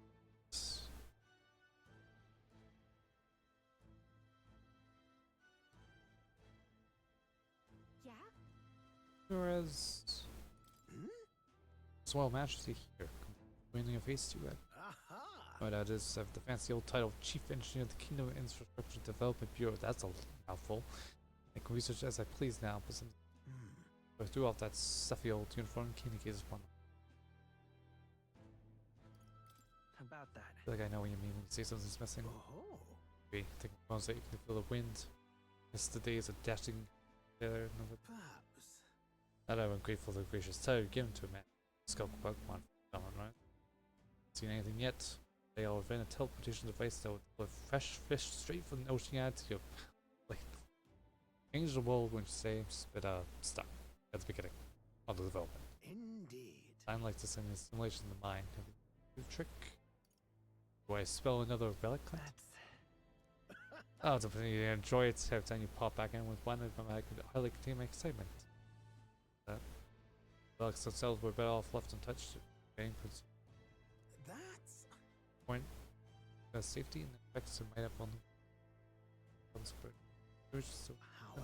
Yeah? Whereas Swell Majesty here, winning a face to it. What that is, I have the fancy old title of Chief Engineer of the Kingdom Infrastructure Development Bureau. That's a mouthful. I can research as I please now, but since I threw off that stuffy old uniform, King gives one. About that. I feel like I know what you mean when you say something's missing. Okay, think of that you can feel the wind. Yesterday is a dashing there. That I'm grateful to the gracious title given to a man. Skulk Pokemon from right? Seen anything yet? They all invent a teleportation device that would deliver fresh fish straight from the ocean to your plate. Change the world when you say, but stuck at the beginning of the development. Indeed. I'm like this in a simulation of the mind. Have a trick. Do I spell another relic? Oh, depending you enjoy it every time you pop back in with one of them, I could hardly contain my excitement. Relics themselves were better off left untouched. That's point. Safety and effects that might have on the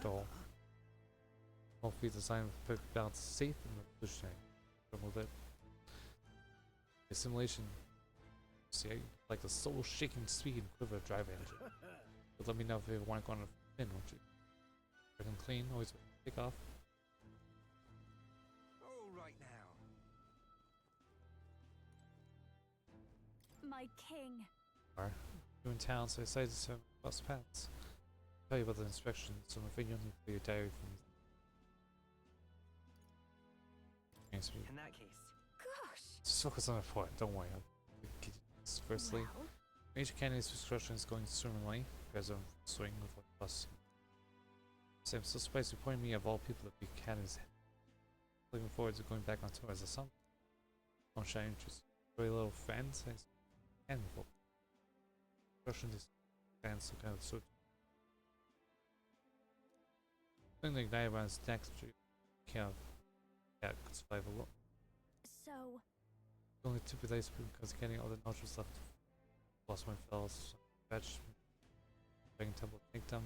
all. All feet designed with perfect balance, safe and revolutionary. With it. A simulation. See, like the soul-shaking speed and quiver drive engine. But let me know if you want to go on a spin, won't you? Everything clean, always take off. All right now. My king. You're in town, so I decided to bus paths. Tell you about the inspection, so I'm afraid you'll need to clear your diary for me. Thanks for you. In that case. Gosh. Just focus on the point, don't worry. Firstly, Major Candy's construction is going swimmingly. You guys are swing with what bus. So I'm so surprised you pointed me of all people that Buchanan's looking forward to going back on tour as a son. Don't show interest. Very little fans. Handful. Construction is fans so kind of sort. Thing the ignite around his next street. Can't survive alone. So Only two days because getting all the nodules left. Lost my fells. Fetch. Dragon Temple Kingdom.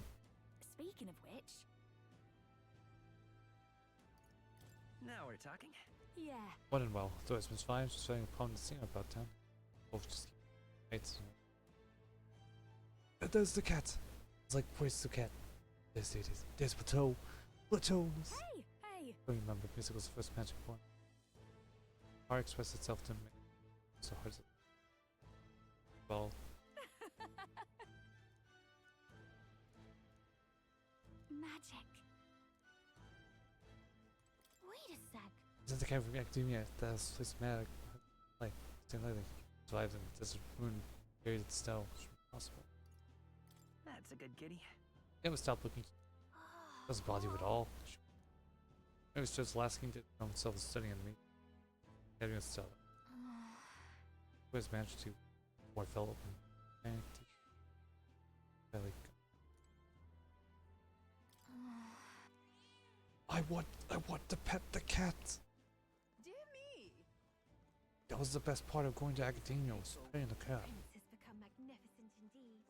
speaking of which. Now we're talking. Yeah. What and well, though it's been fine, just saying upon the thing about town. Both just mates. There's the cat. It's like, where's the cat? There's it is. There's Plateau. Plateaus. Hey, hey. I remember music was the first magic point. Art expressed itself to me. So hard to well. Magic. Wait a sec. Isn't the guy from academia that's this magic like same like survived in this moon buried in snow. It's impossible. That's a good kitty. Never stopped looking. Doesn't bother you at all. It was just asking to himself studying me. Getting us stuff. Where's managed to more fell and I want to pet the cat. Dear me. That was the best part of going to academia, was petting the cat. Prince has become magnificent indeed.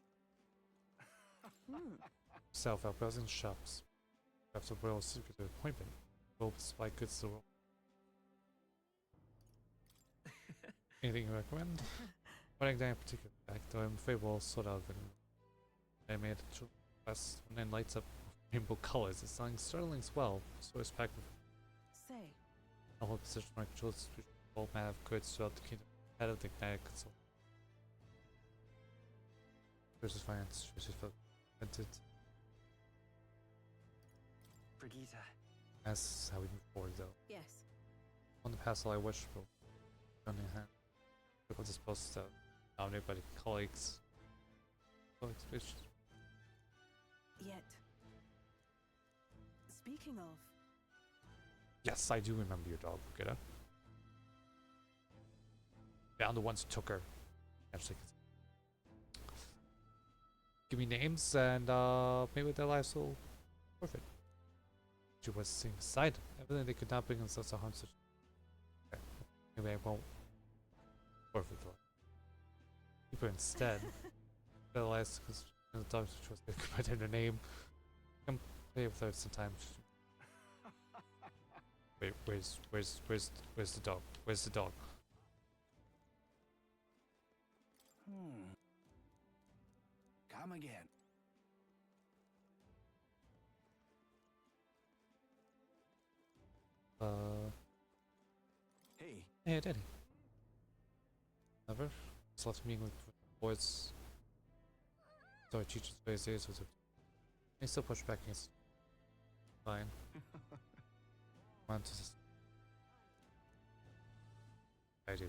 Self out browsing shops. After a royal secret appointment. Hope to buy goods to the world. Anything you recommend? One exam in particular, though I'm afraid we'll sort out of it. I made it to last when it lights up rainbow colors. It's selling sterling well, so it's packed with Say. a whole position where I control the distribution of all manner of goods throughout the kingdom. Head of the Ignited Console. Versus finance, versus invented. Brigitte, That's how we move forward, though. Yes. On the past, all I wish for. On the hand, people disposed to nominate by the colleagues. Which Yet. Speaking of, yes, I do remember your dog, Brigitte. Found the ones who took her. Actually, give me names and maybe their lives will forfeit. She was sitting beside them. Evidently, they could not bring themselves to harm such. Okay. Maybe I won't forfeit the life. Keep her instead. Their lives, because the dog was they could put in their name. Come play with her sometimes. Wait, where's the dog? Where's the dog? Come again. Hey. Hey, Daddy. Never. It's left me with boys. Sorry, teachers face days with it. I still push back against. Fine. Want to just. I do.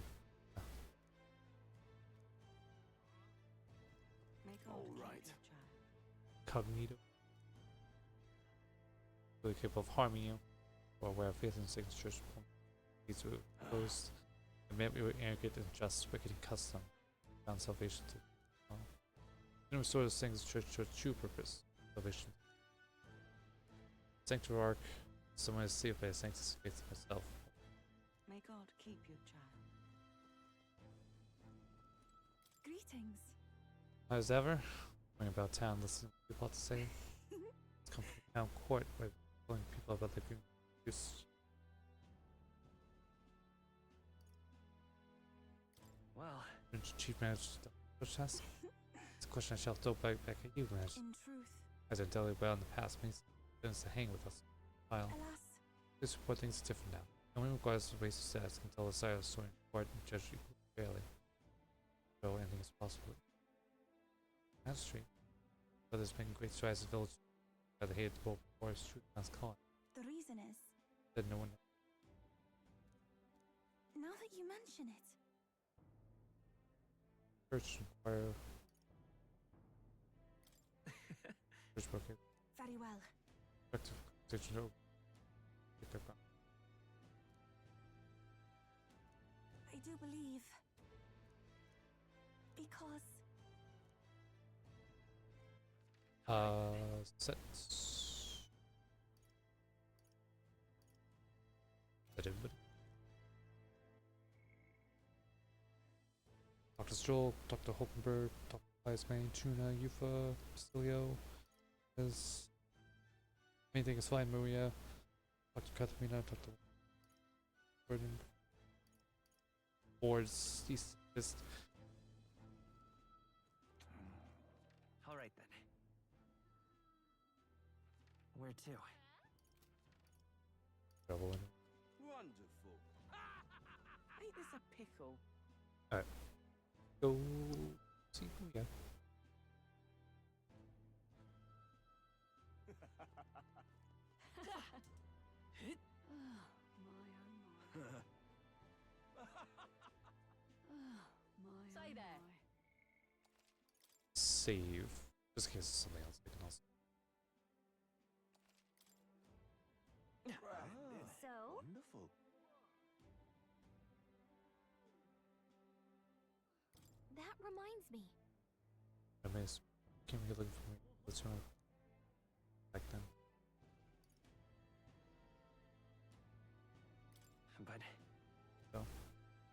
All right. Cognito. Really capable of harming you, or where faith and signatures these were opposed. Admit we were arrogant and just, wicked and custom. Found salvation to. Then restore those things to its true purpose. Salvation. Sanctuary, someone is saved by a sanctus faith myself. May God keep you, child. Greetings. As ever, going about town, listening to people have to say. It's come from the town court by telling people about their use. Well, Chief Manager, it's a question I shall throw back at you, Manager. In truth, As I dealt well in the past, means to hang with us. While alas, this report things is different now. No one requires the race of status can tell the side of the story in court and judge you fairly. So anything is possible. That's true. But there's been great strides in the village by the hated wolf before his truth last call. the reason is, That no one now that you mention it, church inquire. Church worker. very well. Effective conversation over. I do believe. Because Sets. That everybody. Dr. Stroll, Dr. Hulkenberg, Dr. Weisman, Tuna, Yufa, Bastilio, is anything is fine, Maria, Dr. Katharina, Dr. Burden. Boards, these just all right then. Where to? trouble in it. Wonderful. ain't this a pickle? Alright. Go see who we got. Say there. Save. Just in case it's something else they can also. So? Wonderful. That reminds me. I mean, can we get looking for me? Let's run back then. But So,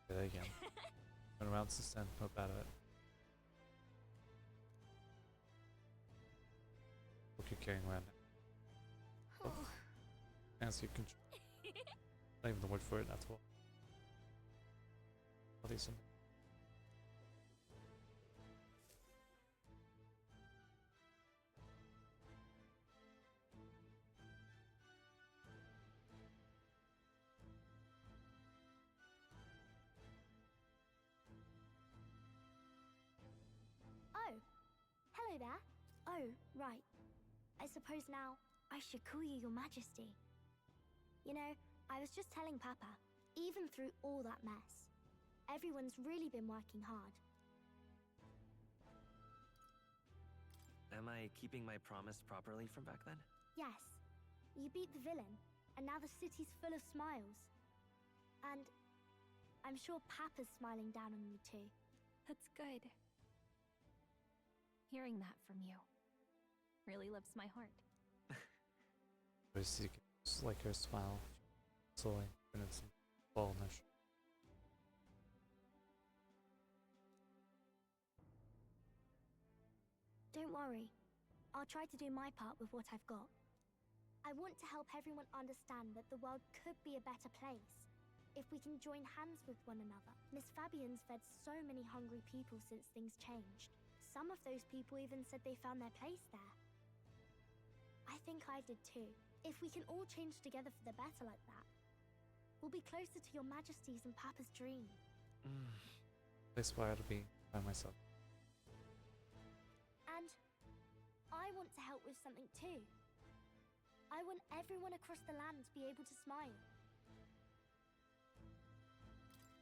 do that again. Been around since then, no bad at it. What you're carrying around now. Oh. Fancy you control. Not even the word for it, that's all. At least Oh, hello there. Oh, right. I suppose now I should call you Your Majesty. You know, I was just telling Papa, even through all that mess, everyone's really been working hard. Am I keeping my promise properly from back then? Yes, you beat the villain, and now the city's full of smiles. And I'm sure Papa's smiling down on you too. That's good. Hearing that from you really lifts my heart. Just like her smile, slowly, and it's balmish. Don't worry. I'll try to do my part with what I've got. I want to help everyone understand that the world could be a better place if we can join hands with one another. Miss Fabian's fed so many hungry people since things changed. Some of those people even said they found their place there. I think I did too. If we can all change together for the better like that, we'll be closer to your Majesty's and Papa's dream. I aspire to be by myself. And I want to help with something too. I want everyone across the land to be able to smile.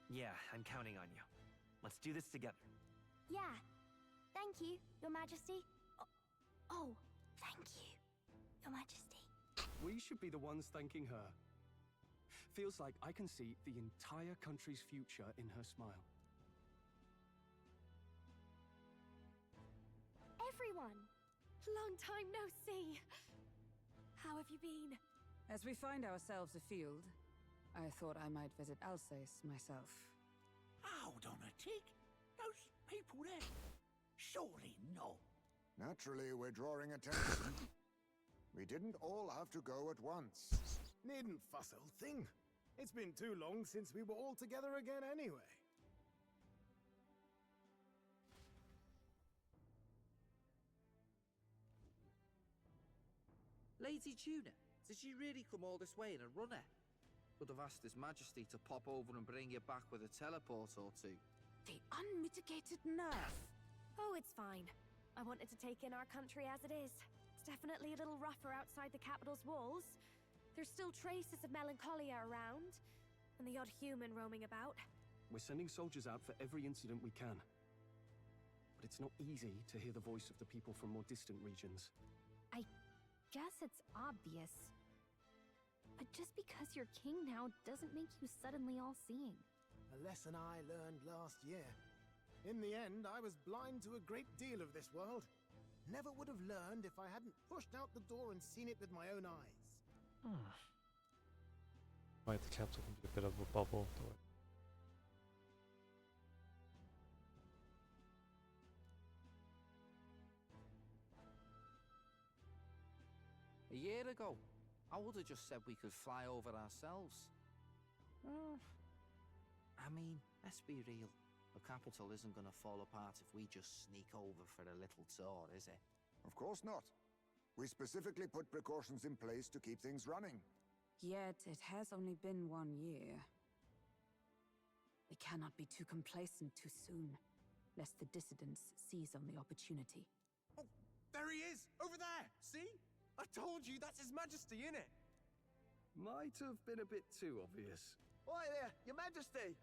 Yeah, I'm counting on you. Let's do this together. Yeah. Thank you, Your Majesty. Oh, thank you, Your Majesty. We should be the ones thanking her. Feels like I can see the entire country's future in her smile. Everyone! Long time no see. How have you been? As we find ourselves afield, I thought I might visit Alsace myself. Hold on a tick. Those people there? Surely not. Naturally, we're drawing attention. We didn't all have to go at once. Needn't fuss, old thing. It's been too long since we were all together again anyway. Lady Tuna, did you really come all this way in a runner? Could have asked His Majesty to pop over and bring you back with a teleport or two. The unmitigated nerve. Oh, it's fine. I wanted to take in our country as it is. It's definitely a little rougher outside the capital's walls. There's still traces of melancholia around, and the odd human roaming about. We're sending soldiers out for every incident we can. But it's not easy to hear the voice of the people from more distant regions. I guess it's obvious. But just because you're king now doesn't make you suddenly all-seeing. A lesson I learned last year. In the end, I was blind to a great deal of this world. Never would have learned if I hadn't pushed out the door and seen it with my own eyes. Right, the capital can be a bit of a bubble. A year ago, I would have just said we could fly over ourselves. I mean, let's be real. The capital isn't going to fall apart if we just sneak over for a little tour, is it? Of course not. We specifically put precautions in place to keep things running. Yet it has only been 1 year. We cannot be too complacent too soon, lest the dissidents seize on the opportunity. Oh, there he is! Over there! See? I told you, that's His Majesty, innit? Might have been a bit too obvious. Oi there, Your Majesty!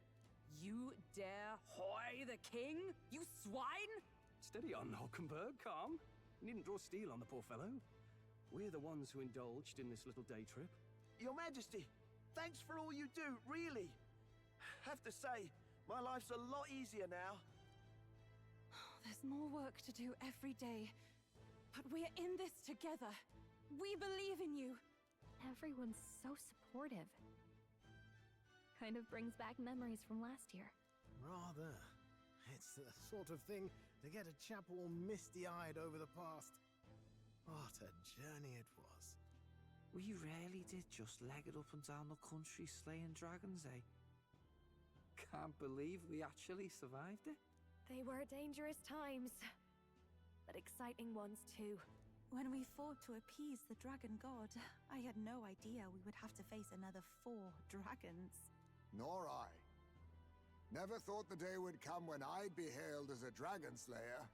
You dare hoy the king? You swine! Steady on, Hulkenberg, calm. You needn't draw steel on the poor fellow. We're the ones who indulged in this little day trip. Your Majesty, thanks for all you do, really. Have to say, my life's a lot easier now. There's more work to do every day. But we're in this together. We believe in you. Everyone's so supportive. Kind of brings back memories from last year. Rather. It's the sort of thing to get a chap all misty-eyed over the past. What a journey it was. We really did just leg it up and down the country slaying dragons, eh? Can't believe we actually survived it. They were dangerous times, but exciting ones too. When we fought to appease the dragon god, I had no idea we would have to face another 4 dragons. Nor I. Never thought the day would come when I'd be hailed as a dragon slayer.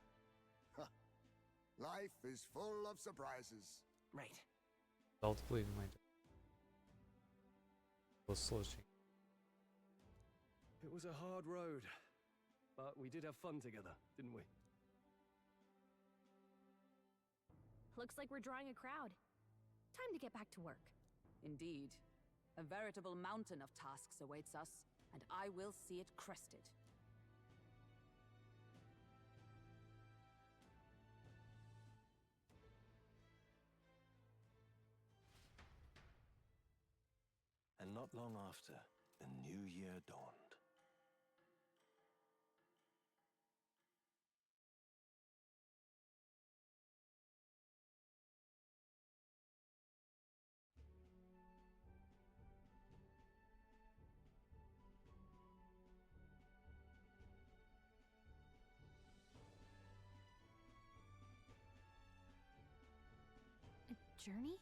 Life is full of surprises. Right. All to believe in my Those solutions. It was a hard road, but we did have fun together, didn't we? Looks like we're drawing a crowd. Time to get back to work. Indeed. A veritable mountain of tasks awaits us, and I will see it crested. And not long after, the new year dawned. A journey?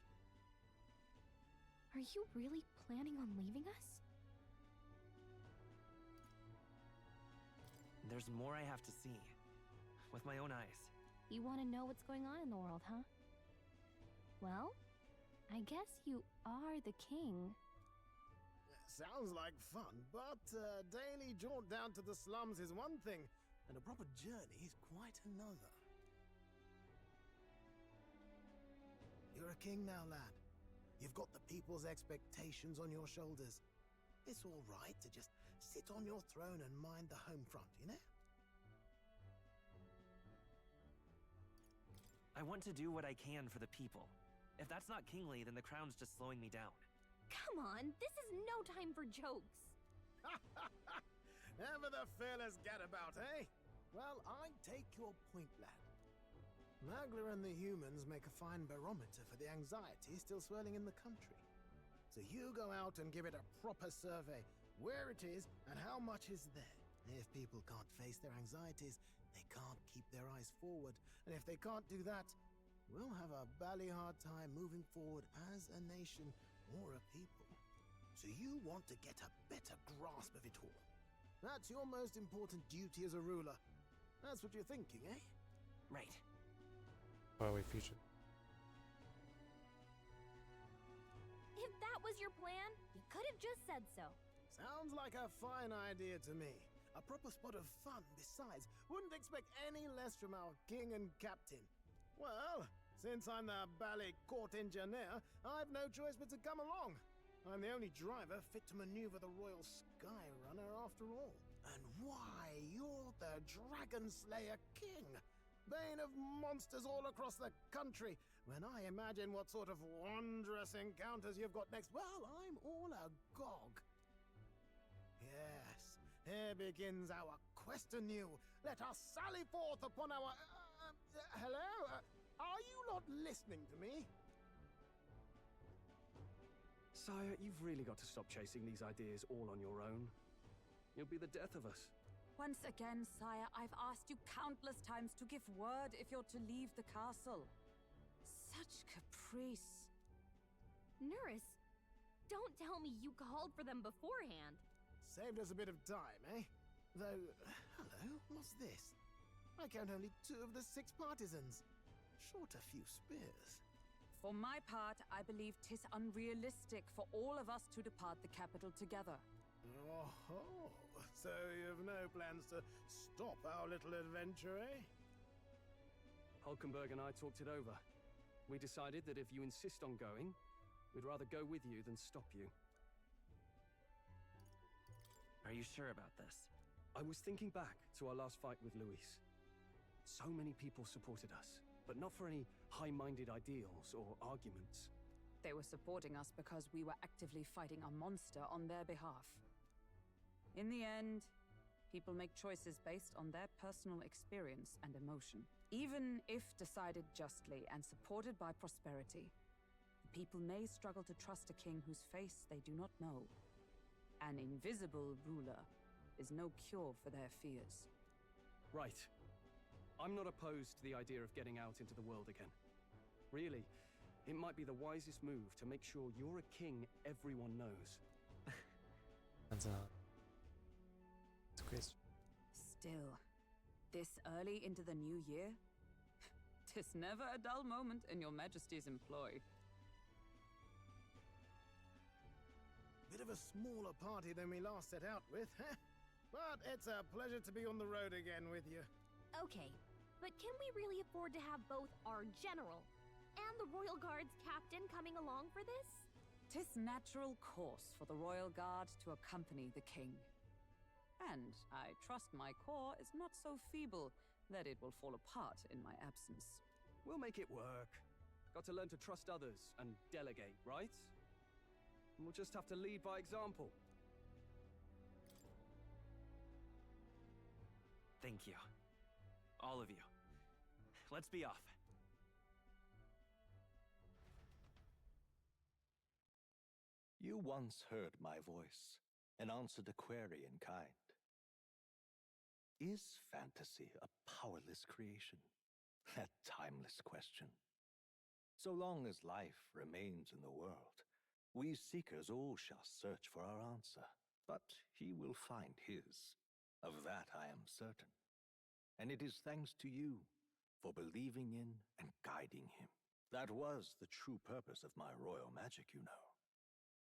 Are you really planning on leaving us? There's more I have to see. With my own eyes. You want to know what's going on in the world, huh? Well, I guess you are the king. Sounds like fun, but a daily jaunt down to the slums is one thing, and a proper journey is quite another. You're a king now, lad. You've got the people's expectations on your shoulders. It's all right to just sit on your throne and mind the home front, you know? I want to do what I can for the people. If that's not kingly, then the crown's just slowing me down. Come on, this is no time for jokes. Ever the fearless gadabout, eh? Well, I take your point, lad. Magla and the humans make a fine barometer for the anxiety still swirling in the country. So you go out and give it a proper survey, where it is and how much is there. If people can't face their anxieties, they can't keep their eyes forward. And if they can't do that, we'll have a bally hard time moving forward as a nation or a people. So you want to get a better grasp of it all. That's your most important duty as a ruler. That's what you're thinking, eh? Right. Why we featured. If that was your plan, you could have just said so. Sounds like a fine idea to me. A proper spot of fun, besides. Wouldn't expect any less from our king and captain. Well, since I'm the bally court engineer, I've no choice but to come along. I'm the only driver fit to maneuver the Royal Skyrunner after all. And why, you're the Dragon Slayer King! Bane of monsters all across the country. When I imagine what sort of wondrous encounters you've got next, well, I'm all agog. Yes, here begins our quest anew. Let us sally forth upon our... hello? Are you not listening to me? Sire, you've really got to stop chasing these ideas all on your own. You'll be the death of us. Once again, sire, I've asked you countless times to give word if you're to leave the castle. Such caprice. Nurse, don't tell me you called for them beforehand. Saved us a bit of time, eh? Though, hello, what's this? I count only 2 of the 6 partisans. Short a few spears. For my part, I believe 'tis unrealistic for all of us to depart the capital together. Oh, so you've no plans to stop our little adventure, eh? Hulkenberg and I talked it over. We decided that if you insist on going, we'd rather go with you than stop you. Are you sure about this? I was thinking back to our last fight with Luis. So many people supported us, but not for any high-minded ideals or arguments. They were supporting us because we were actively fighting a monster on their behalf. In the end, people make choices based on their personal experience and emotion. Even if decided justly and supported by prosperity, people may struggle to trust a king whose face they do not know. An invisible ruler is no cure for their fears. Right. I'm not opposed to the idea of getting out into the world again. Really, it might be the wisest move to make sure you're a king everyone knows. It's a question. Still, this early into the new year? 'Tis never a dull moment in your Majesty's employ. Bit of of a smaller party than we last set out with, but it's a pleasure to be on the road again with you. Okay, but can we really afford to have both our general and the Royal Guard's captain coming along for this? 'Tis natural course for the Royal Guard to accompany the king. And I trust my corps is not so feeble that it will fall apart in my absence. We'll make it work. Got to learn to trust others and delegate, right? We'll just have to lead by example. Thank you. All of you. Let's be off. You once heard my voice and answered a query in kind. Is fantasy a powerless creation? That timeless question. So long as life remains in the world, we seekers all shall search for our answer, but he will find his. Of that I am certain. And it is thanks to you for believing in and guiding him. That was the true purpose of my royal magic, you know.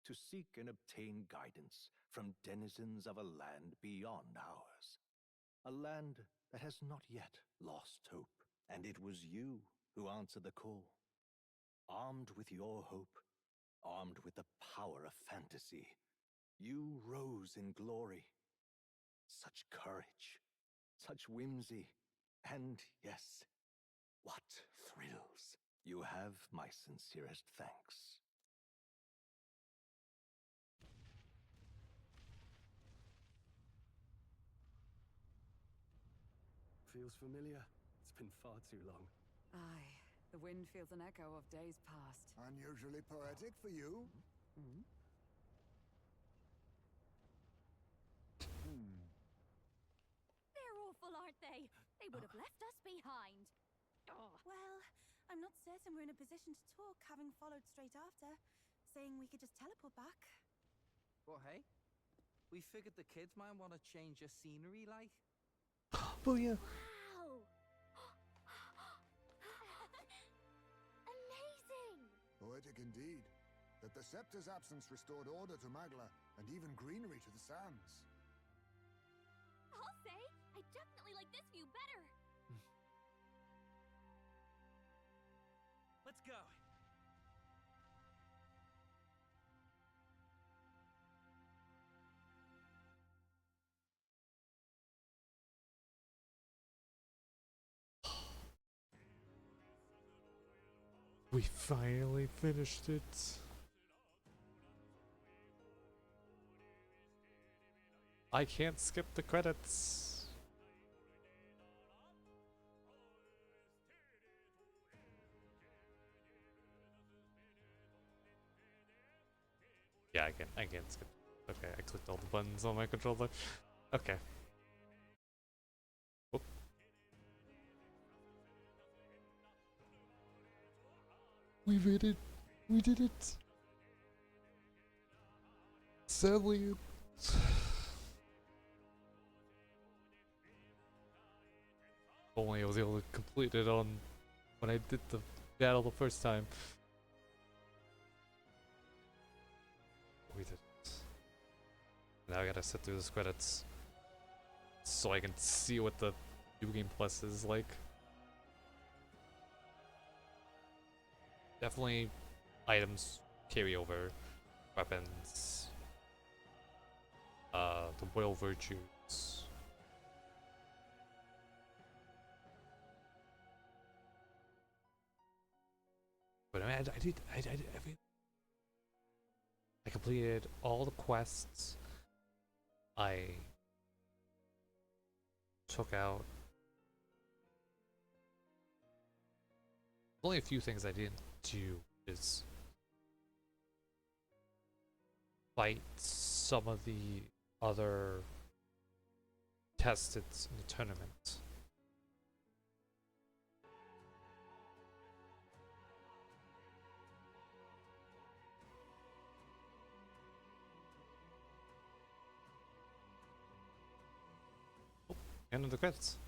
To seek and obtain guidance from denizens of a land beyond ours. A land that has not yet lost hope. And it was you who answered the call. Armed with your hope, armed with the power of fantasy, you rose in glory. Such courage, such whimsy, and yes, what thrills. You have my sincerest thanks. Feels familiar. It's been far too long. Aye, the wind feels an echo of days past. Unusually poetic for you. Hmm? They're awful, aren't they? They would have left us behind. Well, I'm not certain we're in a position to talk, having followed straight after, saying we could just teleport back. Well, hey, we figured the kids might want to change your scenery, like. Booyah! Wow! Amazing! Poetic indeed. That the scepter's absence restored order to Magla, and even greenery to the sands. I'll say, I definitely like this view better. Let's go. We finally finished it. I can't skip the credits. Yeah, I can skip. Okay, I clicked all the buttons on my controller. Okay. Oop. We made it. We did it. Sadly, only I was able to complete it on when I did the battle the first time. We did it. Now I gotta sit through those credits so I can see what the New Game Plus is like. Definitely items carry over, weapons, the royal virtues. But I mean, I mean, I completed all the quests. I took out only a few things I didn't do is fight some of the other tested in the tournament. End of the credits.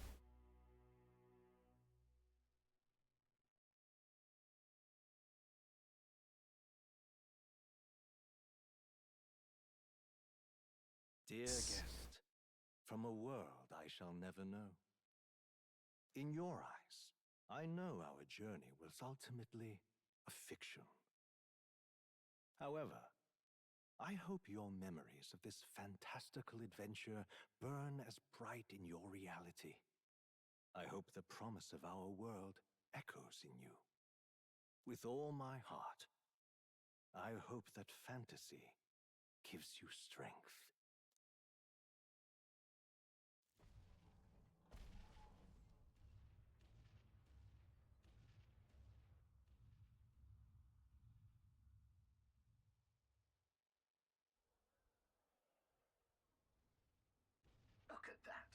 Dear guest, from a world I shall never know. In your eyes, I know our journey was ultimately a fiction. However, I hope your memories of this fantastical adventure burn as bright in your reality. I hope the promise of our world echoes in you. With all my heart, I hope that fantasy gives you strength. Look at that.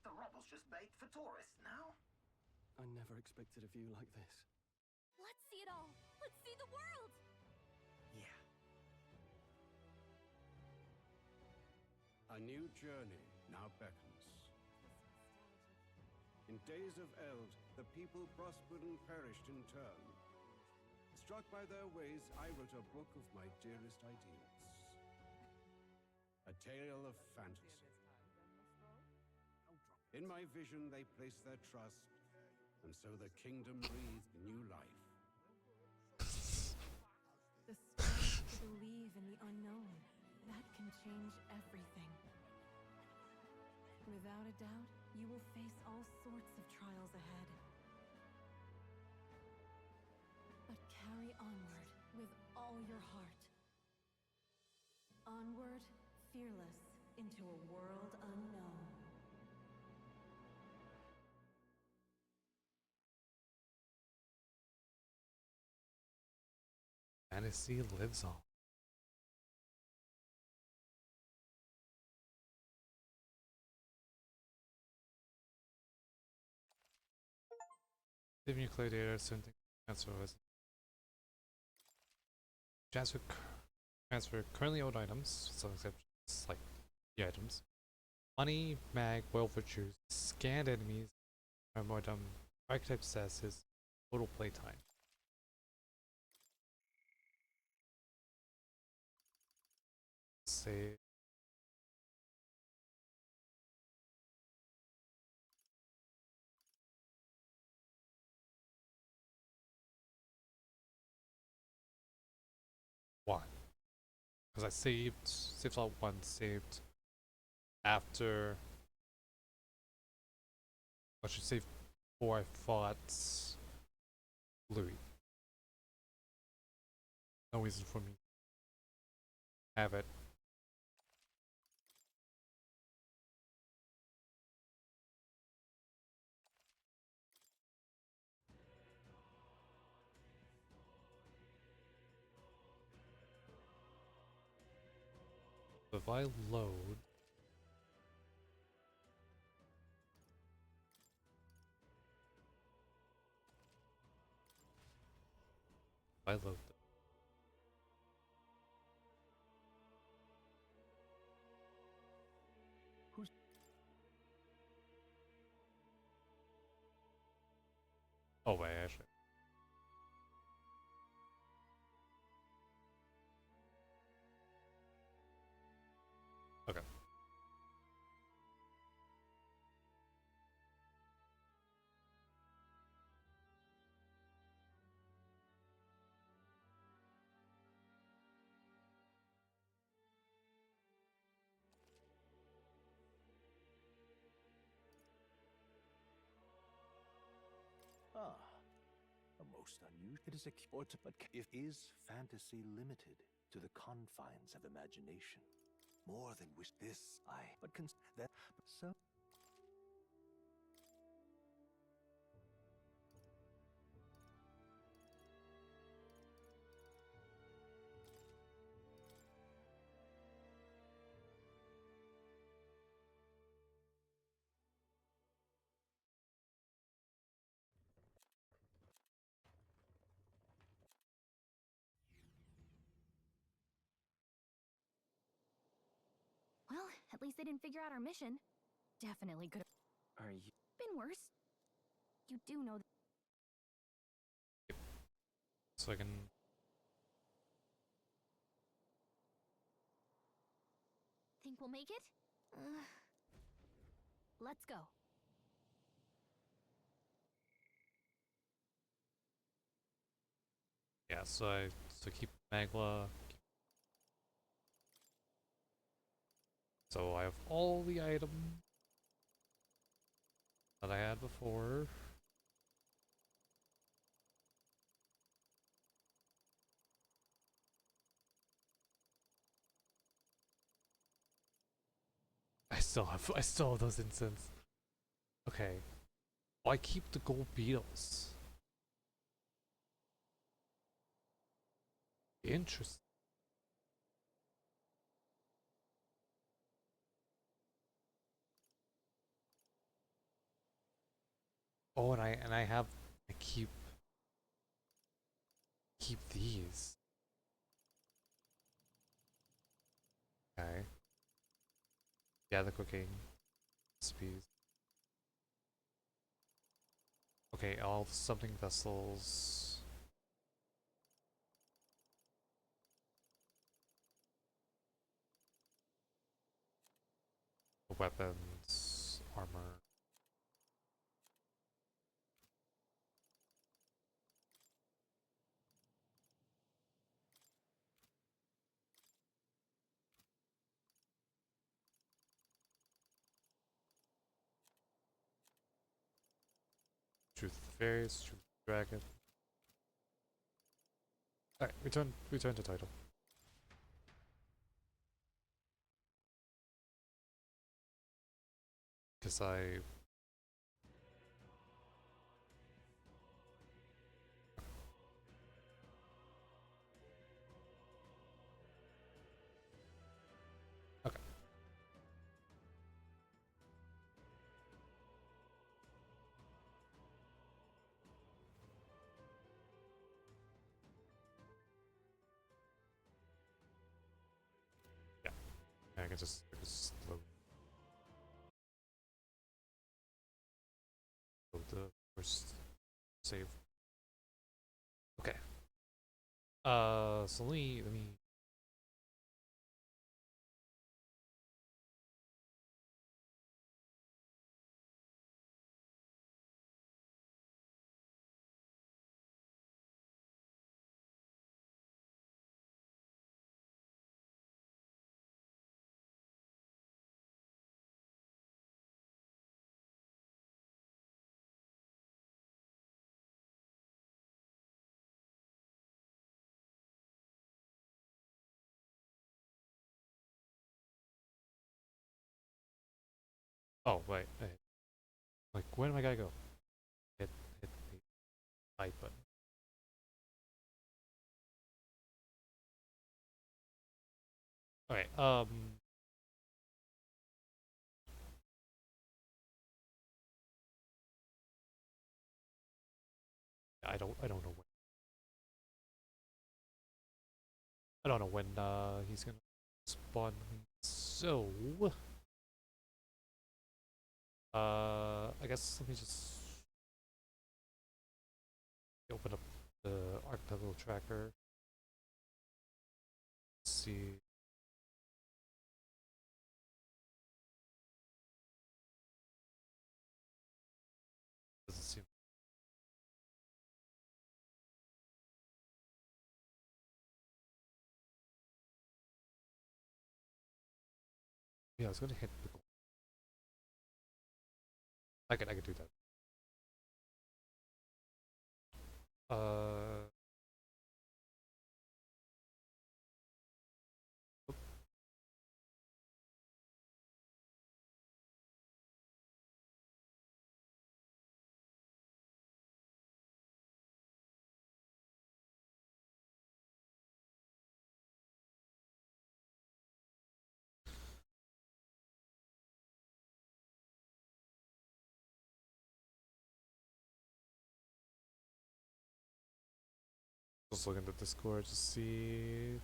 The rubble's just bait for tourists now. I never expected a view like this. Let's see it all. Let's see the world. Yeah. A new journey now beckons. In days of eld, the people prospered and perished in turn. Struck by their ways, I wrote a book of my dearest ideals. A tale of fantasy. In my vision, they placed their trust, and so the kingdom breathed new life. The strength to believe in the unknown, that can change everything. Without a doubt, you will face all sorts of trials ahead. But carry onward with all your heart. Onward, fearless, into a world unknown. Fantasy lives on. Saving nuclear data, sending transfer was transfer currently owned items, some exceptions like the items. Money, mag, royal virtues, scanned enemies, modem, archetype statuses, total playtime. Save. One. Because I saved out one, saved after. I should save before I fought Louis. No reason for me to have it. If I load. If I load. Who's... Oh wait, actually. Okay. Ah, a most unusual. It is a but if is fantasy limited to the confines of imagination? More than wish this, but that so. Well, at least they didn't figure out our mission. Definitely could have Are you... been worse. You do know that. So I can. Think we'll make it? Let's go. Yeah, so keep Magla. So I have all the items that I had before. I still have those incense. Okay. Why keep the gold beetles? Interesting. Oh, and I keep these. Okay. Yeah, the cooking recipes. Okay, all the something vessels. Weapons, armor. Truth of the Fairies, Truth of the Dragon. Alright, return to title. Because I... Okay. Yeah. I can just load the first save. Okay. So let me oh wait, like where am I gotta go? Hit the light button. Okay, I don't know when he's gonna spawn me. So I guess let me just open up the archipelago tracker. See. Doesn't seem. Yeah, I was gonna hit the goal. I could do that. Uh. Just look into Discord to see.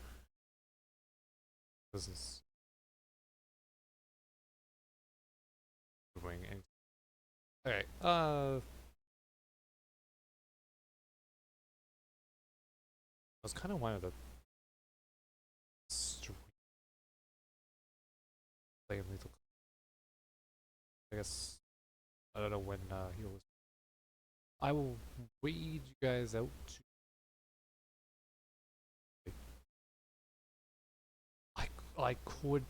This is doing anything. Okay. I was kind of wanted to playing Lethal. I guess I don't know when he was. I will read you guys out. I could.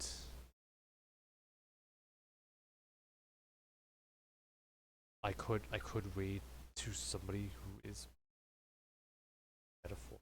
I could read to somebody who is metaphor.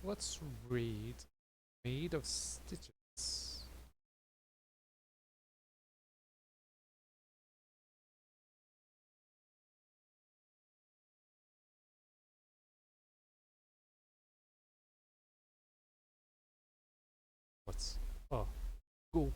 Let's read Made of Stitches. What's oh cool.